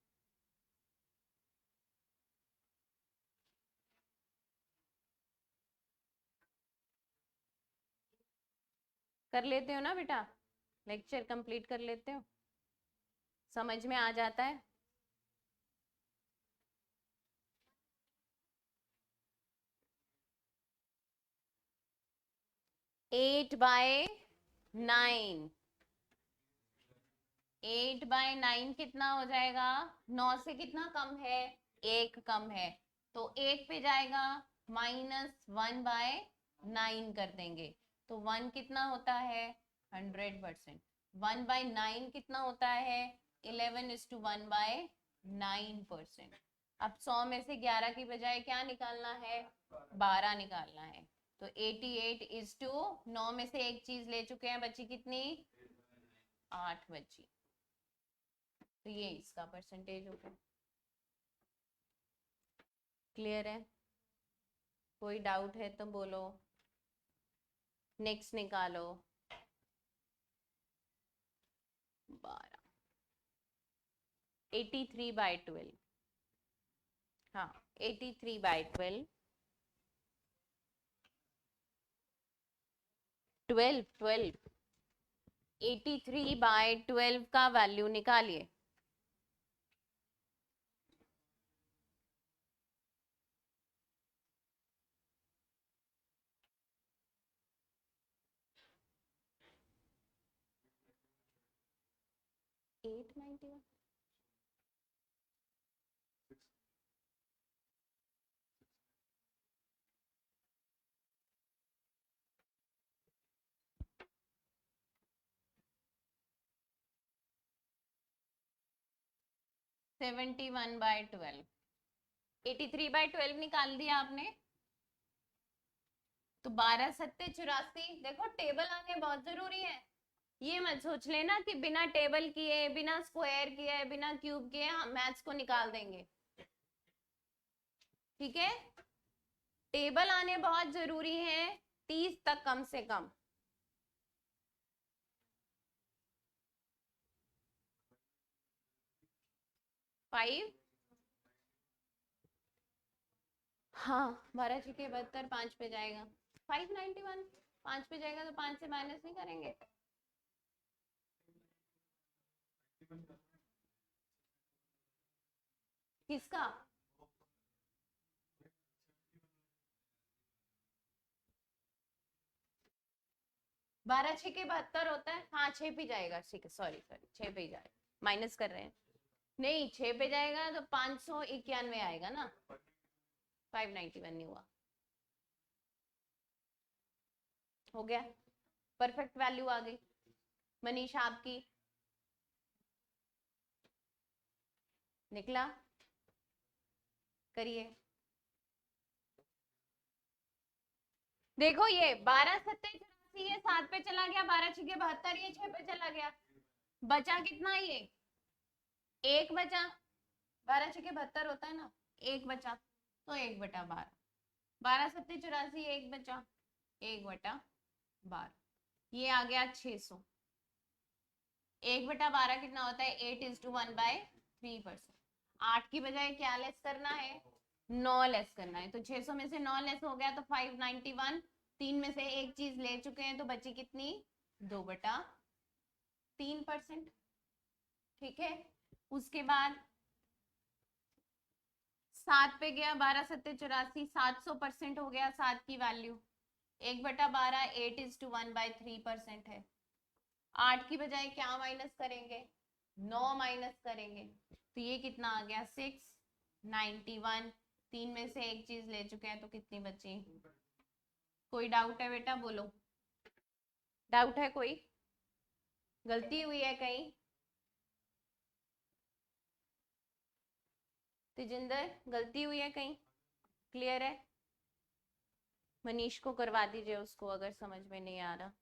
कर लेते हो ना बेटा? लेक्चर कंप्लीट कर लेते हो? समझ में आ जाता है? एट बाय नाइन 8/9 कितना हो जाएगा? 9 से कितना कम है? 1 कम है, तो 1 पे जाएगा, -1/9 कर देंगे, तो 1 कितना होता है? 100%। 1/9 कितना होता है? 11:1/9%। अब 100 में से 11 की बजाय क्या निकालना है? 12 निकालना है, तो 88:9 में से एक चीज ले चुके हैं, बची कितनी? 8 बची, तो ये इसका परसेंटेज होगा। क्लियर है? कोई डाउट है तो बोलो। नेक्स्ट निकालो। 12 83/12। हाँ, 83/12 12 83/12 का वैल्यू निकालिए। एट 91 71/12 83/12 निकाल दिया आपने, तो 12×7=84। देखो टेबल आने बहुत जरूरी है। ये मत सोच लेना कि बिना टेबल किए, बिना स्क्वायर किए, बिना क्यूब किए हम मैथ्स को निकाल देंगे। ठीक है, टेबल आने बहुत जरूरी है, 30 तक कम से कम। फाइव, हाँ, 12×6=72, 5 पे जाएगा 591, 5 पे जाएगा तो 5 से माइनस नहीं करेंगे। किसका? 12×6=72 होता है। हाँ, 6 पे जाएगा, ठीक है, सॉरी सॉरी, 6 पे जाएगा, माइनस कर रहे हैं। नहीं, 6 पे जाएगा तो 591 आएगा ना, 591 नहीं हुआ। हो गया? परफेक्ट वैल्यू आ गई। मनीषा आपकी निकला, करिए। देखो ये 12 सत्ते 84, ये 7 पे चला गया, 12 छिके 72, ये 6 पे चला गया, बचा कितना? ये एक बचा, 12 छिके 72 होता है ना, एक बचा, तो 1/12, 12 सत्ते 84, एक बचा, 1/12, ये आ गया 600। 1/12 कितना होता है? 8:1/3%। 8 की बजाय क्या लेस करना है? 9 लेस करना है, तो 600 में से 9 लेस हो गया तो 591। 3 में से एक चीज ले चुके हैं तो बची कितनी? 2/3%। ठीक है, उसके बाद 7 पे गया, 12 सत्ते 84, 700% हो गया 7 की वैल्यू। 1/12 8:1/3% है। 8 की बजाय क्या माइनस करेंगे? 9 माइनस करेंगे, तो ये कितना आ गया? 691। 3 में से एक चीज ले चुके हैं तो कितनी बची? कोई डाउट है बेटा? बोलो, डाउट है कोई? गलती हुई है कहीं? तेजिंदर, गलती हुई है कहीं? क्लियर है? मनीष को करवा दीजिए उसको अगर समझ में नहीं आ रहा।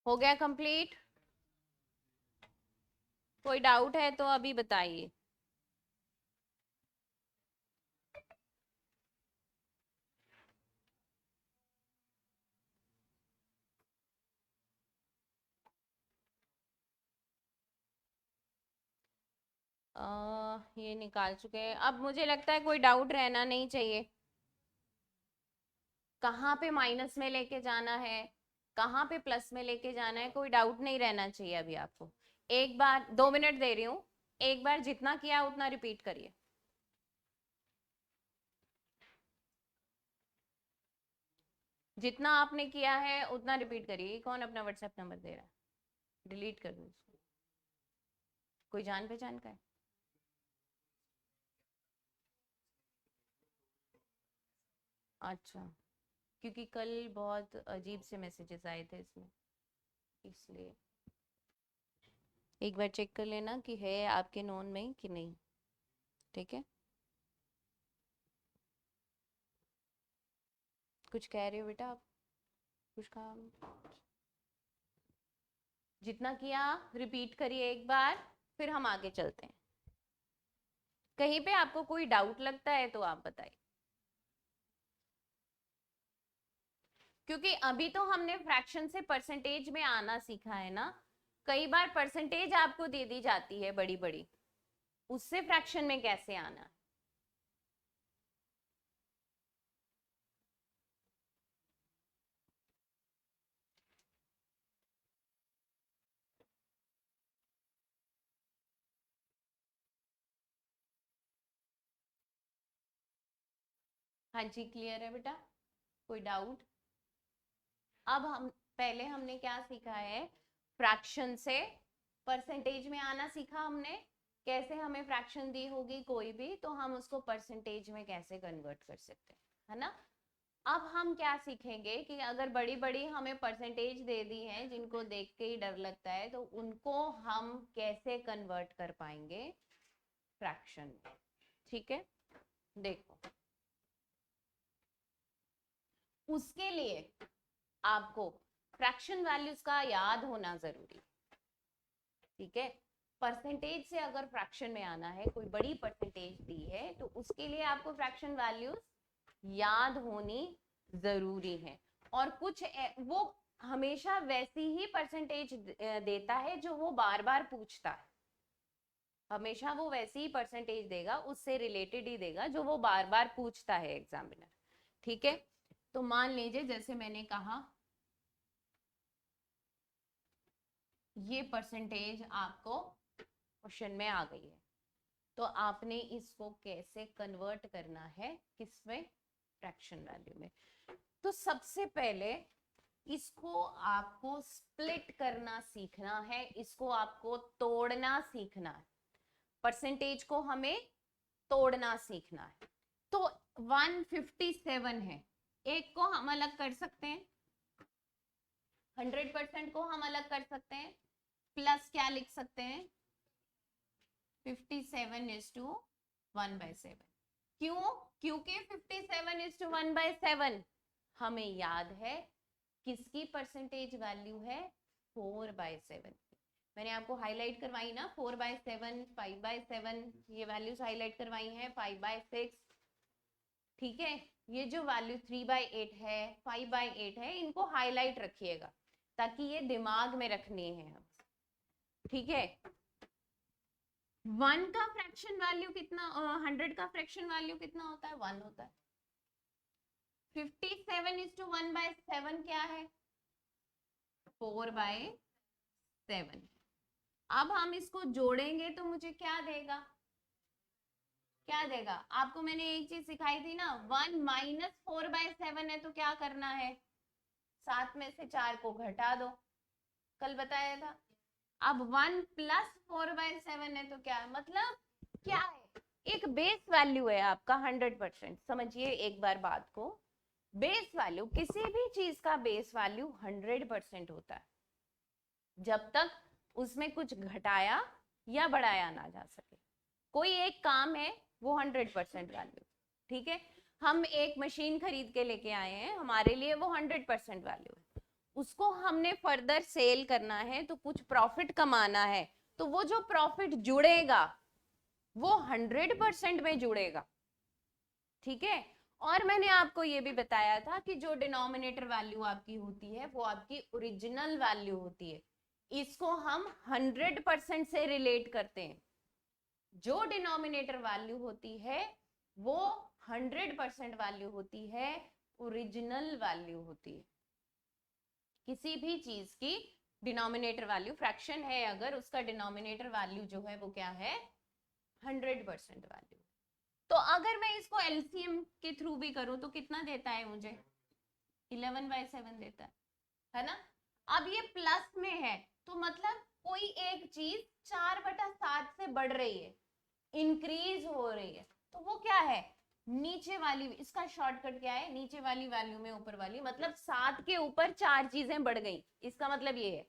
हो गया कंप्लीट? कोई डाउट है तो अभी बताइए। ये निकाल चुके हैं, अब मुझे लगता है कोई डाउट रहना नहीं चाहिए। कहाँ पे माइनस में लेके जाना है, कहाँ पे प्लस में लेके जाना है, कोई डाउट नहीं रहना चाहिए अभी आपको। एक बार 2 मिनट दे रही हूँ, एक बार जितना किया उतना रिपीट करिए। जितना आपने किया है उतना रिपीट करिए। कौन अपना व्हाट्सएप नंबर दे रहा है? डिलीट कर दो इसको। कोई जान पहचान का है? अच्छा, क्योंकि कल बहुत अजीब से मैसेजेस आए थे इसमें, इसलिए एक बार चेक कर लेना कि है आपके नोन में कि नहीं। ठीक है, कुछ कह रहे हो बेटा आप? कुछ काम? जितना किया रिपीट करिए एक बार, फिर हम आगे चलते हैं। कहीं पे आपको कोई डाउट लगता है तो आप बताइए, क्योंकि अभी तो हमने फ्रैक्शन से परसेंटेज में आना सीखा है ना। कई बार परसेंटेज आपको दे दी जाती है बड़ी बड़ी, उससे फ्रैक्शन में कैसे आना है। हाँ जी, क्लियर है बेटा? कोई डाउट? अब हम पहले हमने क्या सीखा है? फ्रैक्शन से परसेंटेज में आना सीखा हमने। कैसे हमें फ्रैक्शन दी होगी कोई भी, तो हम उसको परसेंटेज में कैसे कन्वर्ट कर सकते हैं, है ना। अब हम क्या सीखेंगे कि अगर बड़ी बड़ी हमें परसेंटेज दे दी हैं जिनको देख के ही डर लगता है, तो उनको हम कैसे कन्वर्ट कर पाएंगे फ्रैक्शन में। ठीक है, देखो उसके लिए आपको फ्रैक्शन वैल्यूज का याद होना जरूरी, ठीक है। परसेंटेज से अगर फ्रैक्शन में आना है, कोई बड़ी परसेंटेज दी है तो उसके लिए आपको फ्रैक्शन वैल्यूज याद होनी जरूरी है। और कुछ वो हमेशा वैसी ही परसेंटेज देता है जो वो बार बार पूछता है, हमेशा वो वैसी ही परसेंटेज देगा, उससे रिलेटेड ही देगा जो वो बार बार पूछता है एग्जामिनर, ठीक है। तो मान लीजिए जैसे मैंने कहा ये परसेंटेज आपको क्वेश्चन में आ गई है, तो आपने इसको कैसे कन्वर्ट करना है, किसमें, फ्रैक्शन वैल्यू में। तो सबसे पहले इसको आपको स्प्लिट करना सीखना है, इसको आपको तोड़ना सीखना है, परसेंटेज को हमें तोड़ना सीखना है। तो 157 है, एक को हम अलग कर सकते हैं, 100% को हम अलग कर सकते हैं, प्लस क्या लिख सकते हैं 57:1/7। क्यों? क्योंकि 57:1/7 हमें याद है किसकी परसेंटेज वैल्यू है 4/7। मैंने आपको हाईलाइट करवाई ना, 4/7, 5/7, ये वैल्यूज हाईलाइट करवाई हैं, 5/6, ठीक है। ये जो वैल्यू 3/8 है, 5/8 है, इनको हाईलाइट रखिएगा ताकि ये दिमाग में रखनी है हम, ठीक है। 1 का फ्रैक्शन वैल्यू कितना, 100 का फ्रैक्शन वैल्यू कितना होता है, 1 होता है। 57:1/7 क्या है 4/7। अब हम इसको जोड़ेंगे तो मुझे क्या देगा, क्या देगा, आपको मैंने एक चीज सिखाई थी ना, 1 - 4/7 है तो क्या करना है, 7 में से 4 को घटा दो, कल बताया था। अब 1 + 4/7 है तो क्या, मतलब क्या है, एक बेस वैल्यू है आपका 100%। समझिए एक बार बात को, बेस वैल्यू, किसी भी चीज का बेस वैल्यू 100% होता है जब तक उसमें कुछ घटाया या बढ़ाया ना जा सके। कोई एक काम है वो 100% वैल्यू, ठीक है। हम एक मशीन खरीद के लेके आए हैं, हमारे लिए वो 100% वैल्यू है, उसको हमने फर्दर सेल करना है तो कुछ प्रॉफिट कमाना है, तो वो जो प्रॉफिट जुड़ेगा वो 100% में जुड़ेगा, ठीक है। और मैंने आपको ये भी बताया था कि जो डिनोमिनेटर वैल्यू आपकी होती है वो आपकी ओरिजिनल वैल्यू होती है, इसको हम 100% से रिलेट करते हैं। जो डिनोमिनेटर वैल्यू होती है वो 100% वैल्यू होती है, ओरिजिनल वैल्यू होती है। किसी भी चीज की डिनोमिनेटर वैल्यू, फ्रैक्शन है अगर, उसका डिनोमिनेटर वैल्यू जो है वो क्या है 100% वैल्यू। तो अगर मैं इसको एलसीएम के थ्रू भी करूं तो कितना देता है मुझे 11/7 देता है ना। अब ये प्लस में है तो मतलब कोई एक चीज 4/7 से बढ़ रही है, इंक्रीज हो रही है, तो वो क्या है नीचे वाली, इसका शॉर्टकट क्या है, नीचे वाली वैल्यू में ऊपर वाली, मतलब 7 के ऊपर 4 चीजें बढ़ गई, इसका मतलब ये है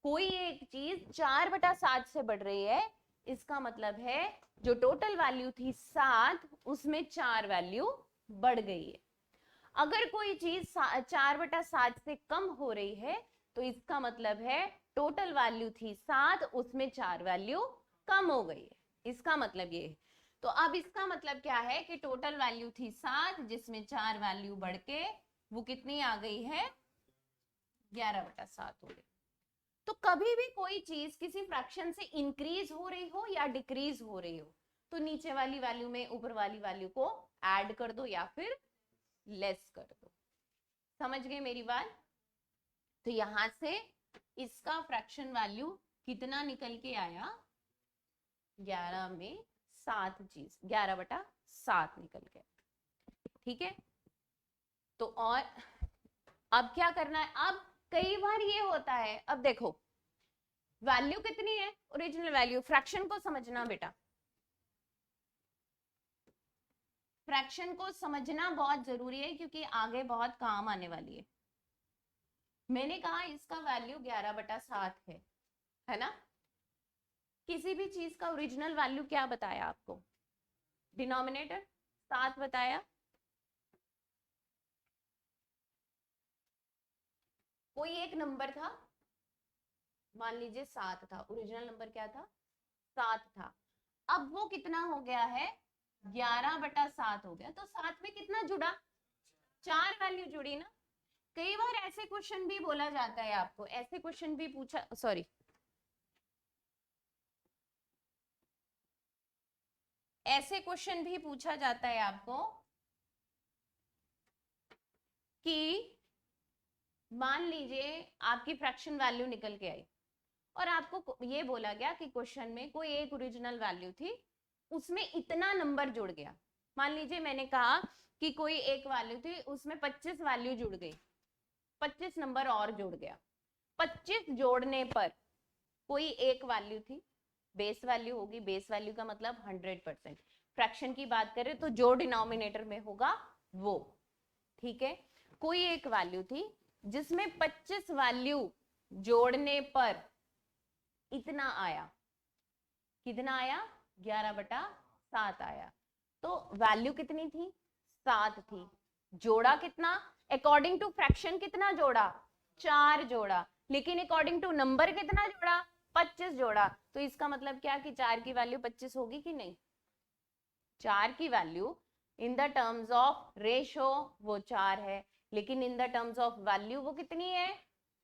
कोई एक चीज 4/7 से बढ़ रही है, इसका मतलब है जो टोटल वैल्यू थी 7 उसमें 4 वैल्यू बढ़ गई है। अगर कोई चीज 4/7 से कम हो रही है तो इसका मतलब है टोटल वैल्यू थी 7 उसमें 4 वैल्यू कम हो गई है, इसका मतलब ये है। तो अब इसका मतलब क्या है कि टोटल वैल्यू थी 7 जिसमें 4 वैल्यू बढ़ के वो कितनी आ गई है 11/7 हो गई। तो कभी भी कोई चीज किसी फ्रैक्शन से इंक्रीज हो रही हो या डिक्रीज हो रही हो तो नीचे वाली वैल्यू में ऊपर वाली वैल्यू को ऐड कर दो या फिर लेस कर दो। समझ गए मेरी बात। तो यहां से इसका फ्रैक्शन वैल्यू कितना निकल के आया 11 में 7 चीज 11/7 निकल के, ठीक है। तो और अब क्या करना है, अब कई बार ये होता है, अब देखो वैल्यू कितनी है ओरिजिनल वैल्यू, फ्रैक्शन को समझना बेटा, फ्रैक्शन को समझना बहुत जरूरी है क्योंकि आगे बहुत काम आने वाली है। मैंने कहा इसका वैल्यू 11/7 है ना। किसी भी चीज का ओरिजिनल वैल्यू क्या बताया आपको, डिनोमिनेटर 7 बताया, कोई एक नंबर था, मान लीजिए 7 था, ओरिजिनल नंबर क्या था 7 था, अब वो कितना हो गया है 11/7 हो गया, तो 7 में कितना जुड़ा 4 वैल्यू जुड़ी ना। कई बार ऐसे क्वेश्चन भी बोला जाता है आपको, ऐसे क्वेश्चन भी पूछा, सॉरी ऐसे क्वेश्चन भी पूछा जाता है आपको कि मान लीजिए आपकी फ्रैक्शन वैल्यू निकल के आई और आपको ये बोला गया कि क्वेश्चन में कोई एक ओरिजिनल वैल्यू थी, उसमें इतना नंबर जुड़ गया। मान लीजिए मैंने कहा कि कोई एक वैल्यू थी, उसमें 25 वैल्यू जुड़ गई, 25 नंबर और जुड़ गया। 25 जोड़ने पर कोई एक वैल्यू थी, बेस वैल्यू होगी, बेस वैल्यू का मतलब 100%। फ्रैक्शन की बात करें तो जो डिनोमिनेटर में होगा वो, ठीक है। कोई एक वैल्यू थी जिसमें 25 वैल्यू जोड़ने पर इतना आया, कितना आया 11/7 आया, तो वैल्यू कितनी थी 7 थी, जोड़ा कितना अकॉर्डिंग टू फ्रैक्शन कितना जोड़ा 4 जोड़ा, लेकिन अकॉर्डिंग टू नंबर कितना जोड़ा 25 जोड़ा। तो इसका मतलब क्या कि 4 की वैल्यू 25 होगी कि नहीं, 4 की value in the terms of ratio वो 4 है, लेकिन in the terms of value वो कितनी है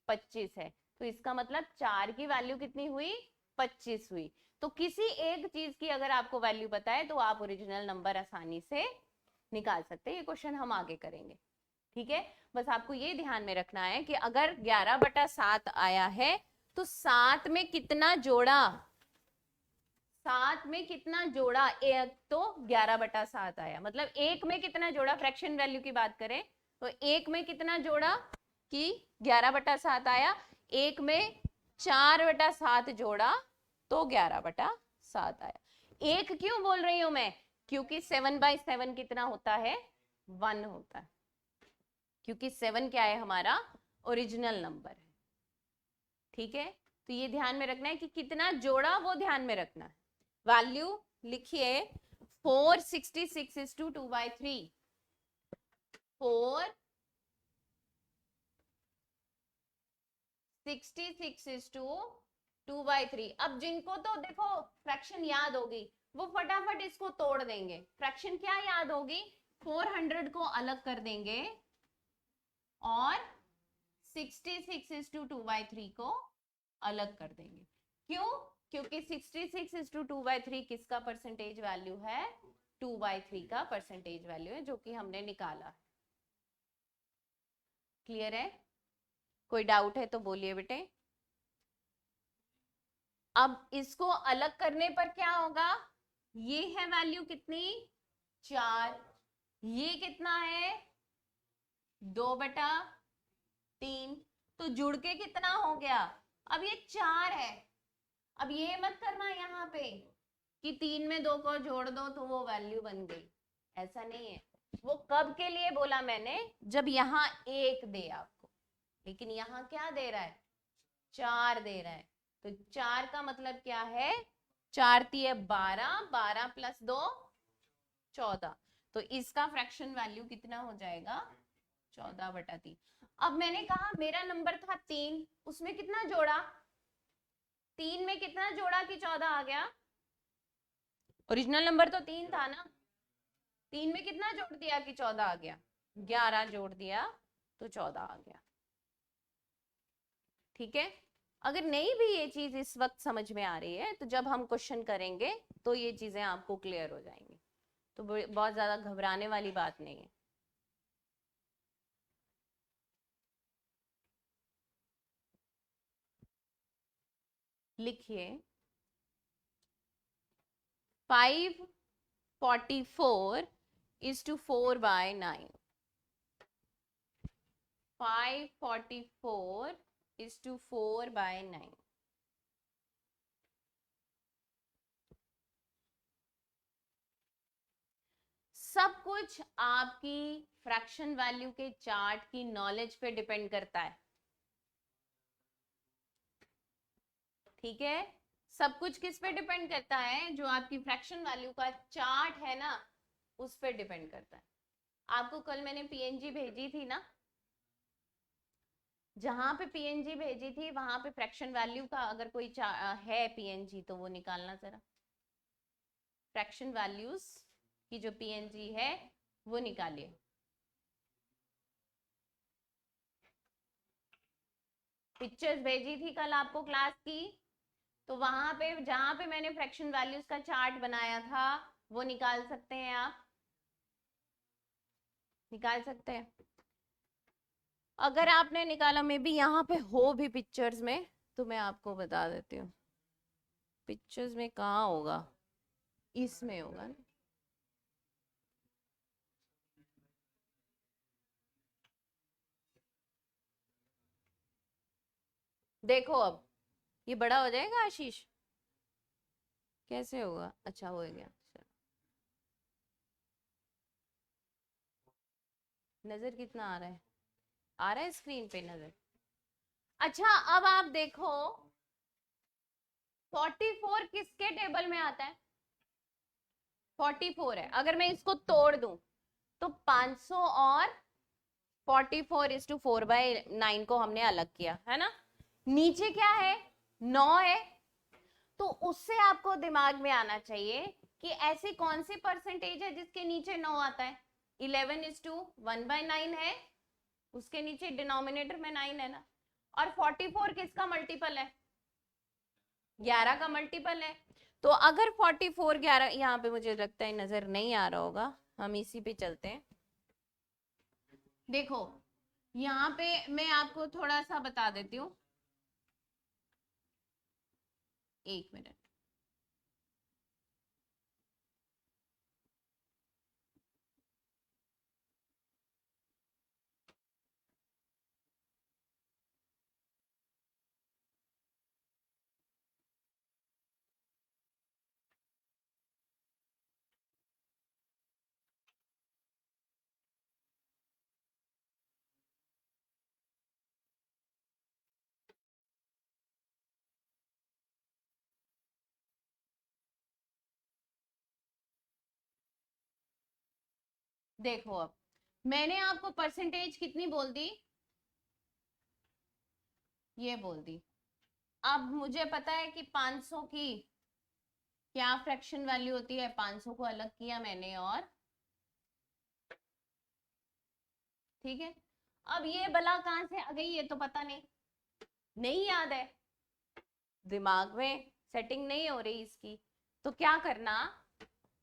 25 है। तो इसका मतलब 4 की वैल्यू कितनी हुई 25 हुई। तो किसी एक चीज की अगर आपको वैल्यू पता है तो आप ओरिजिनल नंबर आसानी से निकाल सकते हैं। ये क्वेश्चन हम आगे करेंगे, ठीक है। बस आपको ये ध्यान में रखना है कि अगर 11/7 आया है तो 7 में कितना जोड़ा, 7 में कितना जोड़ा, एक तो 11/7 आया, मतलब एक में कितना जोड़ा, फ्रैक्शन वैल्यू की बात करें तो एक में कितना जोड़ा कि 11/7 आया, एक में 4/7 जोड़ा तो 11/7 आया। एक क्यों बोल रही हूं मैं, क्योंकि 7/7 कितना होता है 1 होता है, क्योंकि 7 क्या है हमारा ओरिजिनल नंबर है, ठीक है। तो ये ध्यान में रखना है कि कितना जोड़ा वो ध्यान में रखना है। वैल्यू लिखिए 466 is to 2/3, 466 is to 2/3। अब जिनको तो देखो फ्रैक्शन याद होगी वो फटाफट इसको तोड़ देंगे। फ्रैक्शन क्या याद होगी, 400 को अलग कर देंगे और 66 is to 2/3 को अलग कर देंगे। क्यों, क्योंकि 66 is to 2/3 किसका परसेंटेज वैल्यू है 2/3 का परसेंटेज वैल्यू है, जो कि हमने निकाला। क्लियर है, कोई डाउट है तो बोलिए बेटे। अब इसको अलग करने पर क्या होगा, ये है वैल्यू कितनी 4, ये कितना है 2/3, तो जुड़ के कितना हो गया, अब ये 4 है। अब ये मत करना यहाँ पे कि 3 में 2 को जोड़ दो तो वो वैल्यू बन गई, ऐसा नहीं है। वो कब के लिए बोला मैंने, जब यहाँ 1 दे आपको, लेकिन यहाँ क्या दे रहा है 4 दे रहा है। तो 4 का मतलब क्या है, 4 × 12, 12 + 2 14, तो इसका फ्रैक्शन वैल्यू कितना हो जाएगा 14/3। अब मैंने कहा मेरा नंबर था 3, उसमें कितना जोड़ा, 3 में कितना जोड़ा कि 14 आ गया, ओरिजिनल नंबर तो 3 था ना, 3 में कितना जोड़ दिया कि 14 आ गया, 11 जोड़ दिया तो 14 आ गया, ठीक है। अगर नहीं भी ये चीज इस वक्त समझ में आ रही है तो जब हम क्वेश्चन करेंगे तो ये चीजें आपको क्लियर हो जाएंगी, तो बहुत ज्यादा घबराने वाली बात नहीं है। लिखिए 544 is to 4/9, 544 is to 4/9। सब कुछ आपकी फ्रैक्शन वैल्यू के चार्ट की नॉलेज पे डिपेंड करता है, ठीक है। सब कुछ किस पे डिपेंड करता है, जो आपकी फ्रैक्शन वैल्यू का चार्ट है ना उस पे डिपेंड करता है। आपको कल मैंने पीएनजी भेजी थी ना, जहां पे पीएनजी भेजी थी वहां पे फ्रैक्शन वैल्यू का अगर कोई है पीएनजी तो वो निकालना जरा, फ्रैक्शन वैल्यूज की जो पीएनजी है वो निकालिए। पिक्चर्स भेजी थी कल आपको क्लास की, तो वहां पे जहां पे मैंने फ्रैक्शन वैल्यूज का चार्ट बनाया था वो निकाल सकते हैं, आप निकाल सकते हैं। अगर आपने निकाला मे बी यहाँ पे हो भी पिक्चर्स में, तो मैं आपको बता देती हूँ पिक्चर्स में कहाँ होगा, इसमें होगा ना। देखो अब ये बड़ा हो जाएगा आशीष, कैसे होगा, अच्छा हो गया, नजर कितना आ रहा है, आ रहा है स्क्रीन पे नजर। अच्छा अब आप देखो 44 किसके टेबल में आता है, 44 है। अगर मैं इसको तोड़ दूं तो 500 और 44:4/9 को हमने अलग किया है ना, नीचे क्या है 9 है, तो उससे आपको दिमाग में आना चाहिए कि ऐसी कौन सी परसेंटेज है जिसके नीचे 9 आता है, 11:1/9 है, उसके नीचे डिनोमिनेटर में 9 है ना, और 44 किसका मल्टीपल है, 11 का मल्टीपल है। तो अगर 44 11, यहाँ पे मुझे लगता है नजर नहीं आ रहा होगा, हम इसी पे चलते हैं। देखो यहाँ पे मैं आपको थोड़ा सा बता देती हूँ, एक मिनट। देखो अब मैंने आपको परसेंटेज कितनी बोल दी, ये बोल दी। अब मुझे पता है कि 500 की क्या फ्रैक्शन वैल्यू होती है, 500 को अलग किया मैंने और ठीक है। अब ये बला कहां से आ गई ये तो पता नहीं, नहीं याद है, दिमाग में सेटिंग नहीं हो रही इसकी, तो क्या करना,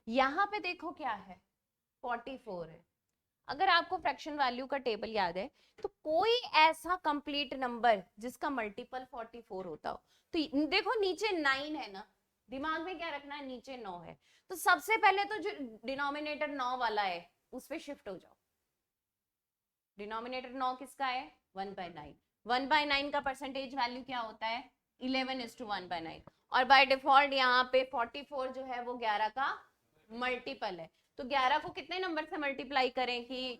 यहाँ पे देखो क्या है 44 है। अगर आपको फ्रैक्शन वैल्यू का टेबल याद है तो कोई ऐसा कंप्लीट नंबर जिसका मल्टीपल 44 होता हो, तो देखो नीचे 9 है ना, दिमाग में क्या रखना है, नीचे 9 है, तो सबसे पहले तो जो डिनोमिनेटर 9 वाला है उस पे शिफ्ट हो जाओ। डिनोमिनेटर 9 किसका है, 1/9, 1/9 का परसेंटेज वैल्यू क्या होता है, 11:1/9, और बाय डिफॉल्ट यहाँ पे 44 जो है वो 11 का मल्टीपल है, तो 11 को कितने नंबर से मल्टीप्लाई करें कि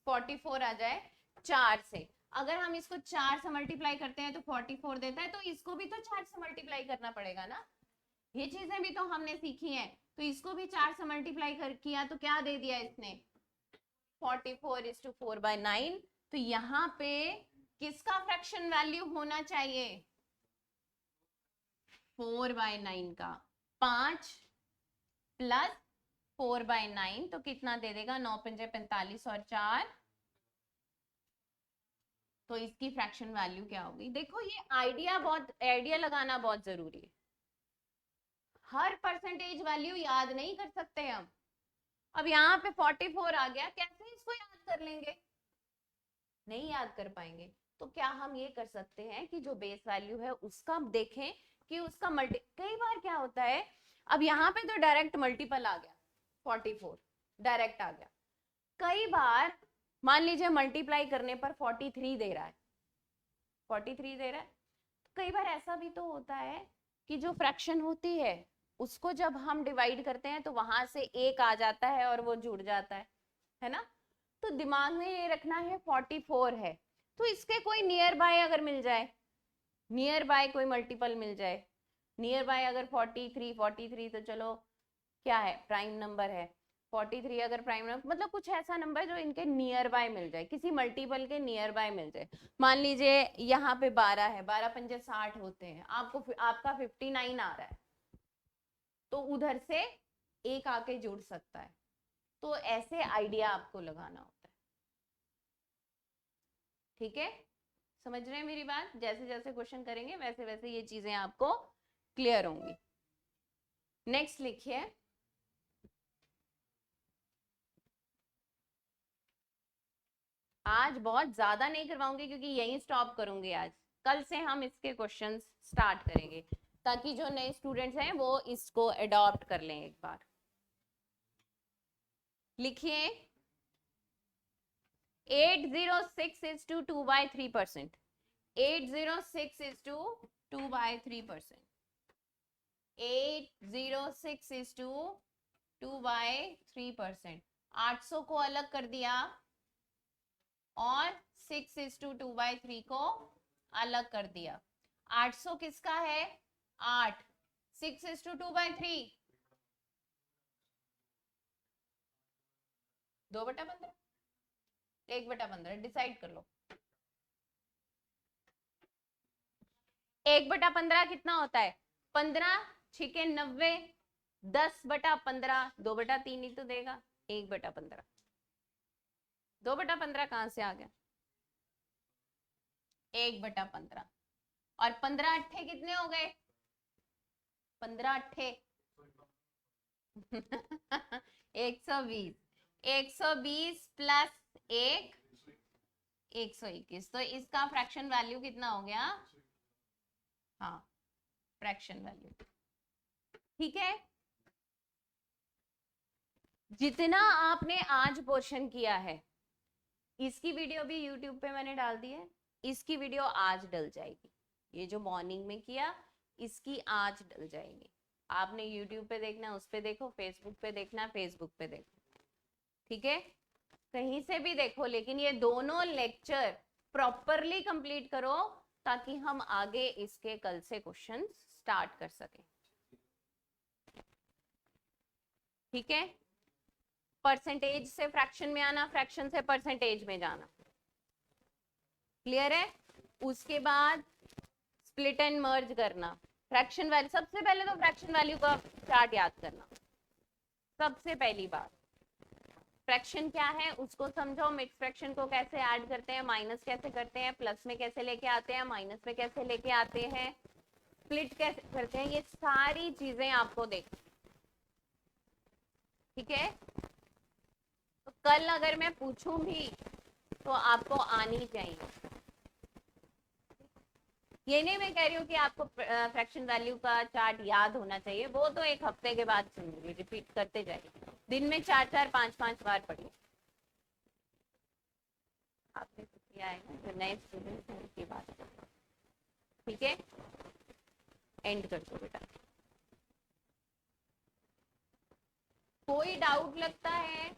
44 आ जाए, 4 से। अगर हम इसको 4 से मल्टीप्लाई करते हैं तो 44 देता है, तो इसको भी तो 4 से मल्टीप्लाई करना पड़ेगा ना, ये चीजें भी तो हमने सीखी हैं, तो इसको भी 4 से मल्टीप्लाई किया तो क्या दे दिया इसने, 44:4/9, तो यहाँ पे किसका फ्रैक्शन वैल्यू होना चाहिए, 4/9 का, 5 प्लस 4/9 तो कितना दे देगा, 9×5 = 45 और 4, तो इसकी फ्रैक्शन वैल्यू क्या होगी। देखो ये आइडिया लगाना बहुत जरूरी है, हर परसेंटेज वैल्यू याद नहीं कर सकते हम। अब यहाँ पे 44 आ गया, कैसे इसको याद कर लेंगे, नहीं याद कर पाएंगे, तो क्या हम ये कर सकते हैं कि जो बेस वैल्यू है उसका देखें कि उसका कई बार क्या होता है, अब यहाँ पे तो डायरेक्ट मल्टीपल आ गया, 44 डायरेक्ट आ गया, कई बार मान लीजिए मल्टीप्लाई करने पर 43 दे रहा है, 43 दे रहा है, कई बार ऐसा भी तो होता है कि जो फ्रैक्शन होती है उसको जब हम डिवाइड करते हैं तो वहां से एक आ जाता है और वो जुड़ जाता है ना, तो दिमाग में ये रखना है 44 है, तो इसके कोई नियर बाय अगर मिल जाए, नियर बाय कोई मल्टीपल मिल जाए, नियर बाय अगर 43 तो चलो क्या है प्राइम नंबर है, 43 अगर प्राइम नंबर, मतलब कुछ ऐसा नंबर जो इनके नियर बाय मिल जाए, किसी मल्टीपल के नियर बाय मिल जाए। मान लीजिए यहाँ पे 12 है, 12 पंजे 60 होते हैं, आपका 59 आ रहा है, तो उधर से एक आके जुड़ सकता है। तो ऐसे आइडिया आपको लगाना होता है। ठीक है, समझ रहे हैं मेरी बात? जैसे जैसे क्वेश्चन करेंगे वैसे वैसे ये चीजें आपको क्लियर होंगी। नेक्स्ट लिखिए, आज बहुत ज्यादा नहीं करवाऊंगी क्योंकि यहीं स्टॉप करूंगी आज। कल से हम इसके क्वेश्चंस स्टार्ट करेंगे ताकि जो नए स्टूडेंट्स हैं वो इसको अडॉप्ट कर लें एक बार। लिखिए 806 is to 2 by 3%. 806 is to 2 by 3%. 806 is to 2 by 3%. 800 को अलग कर दिया और 6 is to 2 by 3 को अलग कर दिया। 800 किसका है? 8। 6 is to 2 by 3 2/15, 1/15 डिसाइड कर लो। 1/15 कितना होता है? 15 छिके 90, 10/15 2/3 ही तो देगा। 1/15 2/15 कहां से आ गया? 1/15 और 15 अट्ठे कितने हो गए? 15 अट्ठे 120। 120 प्लस 1 121, तो इसका फ्रैक्शन वैल्यू कितना हो गया? हाँ, फ्रैक्शन वैल्यू। ठीक है, जितना आपने आज पोर्शन किया है इसकी वीडियो भी यूट्यूब पे मैंने डाल दी है, इसकी वीडियो आज डल जाएगी। ये जो मॉर्निंग में किया इसकी आज डल जाएगी। आपने यूट्यूब पे देखना, उस पे देखो, फेसबुक पे देखना, फेसबुक पे देखो, ठीक है, कहीं से भी देखो, लेकिन ये दोनों लेक्चर प्रॉपरली कंप्लीट करो ताकि हम आगे इसके कल से क्वेश्चन स्टार्ट कर सकें। ठीक है, परसेंटेज से फ्रैक्शन में आना, फ्रैक्शन से परसेंटेज में जाना, क्लियर है? उसके बाद स्प्लिट एंड मर्ज करना, फ्रैक्शन वैल्यू, सबसे पहले तो फ्रैक्शन वैल्यू का चार्ट याद करना। सबसे पहली बात फ्रैक्शन क्या है उसको समझो, मिक्स फ्रैक्शन को कैसे ऐड करते हैं, माइनस कैसे करते हैं, प्लस में कैसे लेके आते हैं, माइनस में कैसे लेके आते हैं, स्प्लिट कैसे करते हैं, ये सारी चीजें आपको देखो। ठीक है, तो कल अगर मैं पूछूं भी तो आपको आनी चाहिए। ये नहीं मैं कह रही हूँ कि आपको फ्रैक्शन वैल्यू का चार्ट याद होना चाहिए, वो तो एक हफ्ते के बाद सुनूंगी, रिपीट करते जाइए, दिन में 4-4 5-5 बार पढ़िए। आपने किया है ना, जो नए स्टूडेंट्स हैं उनकी बात करो। ठीक है, एंड कर दो बेटा। कोई डाउट लगता है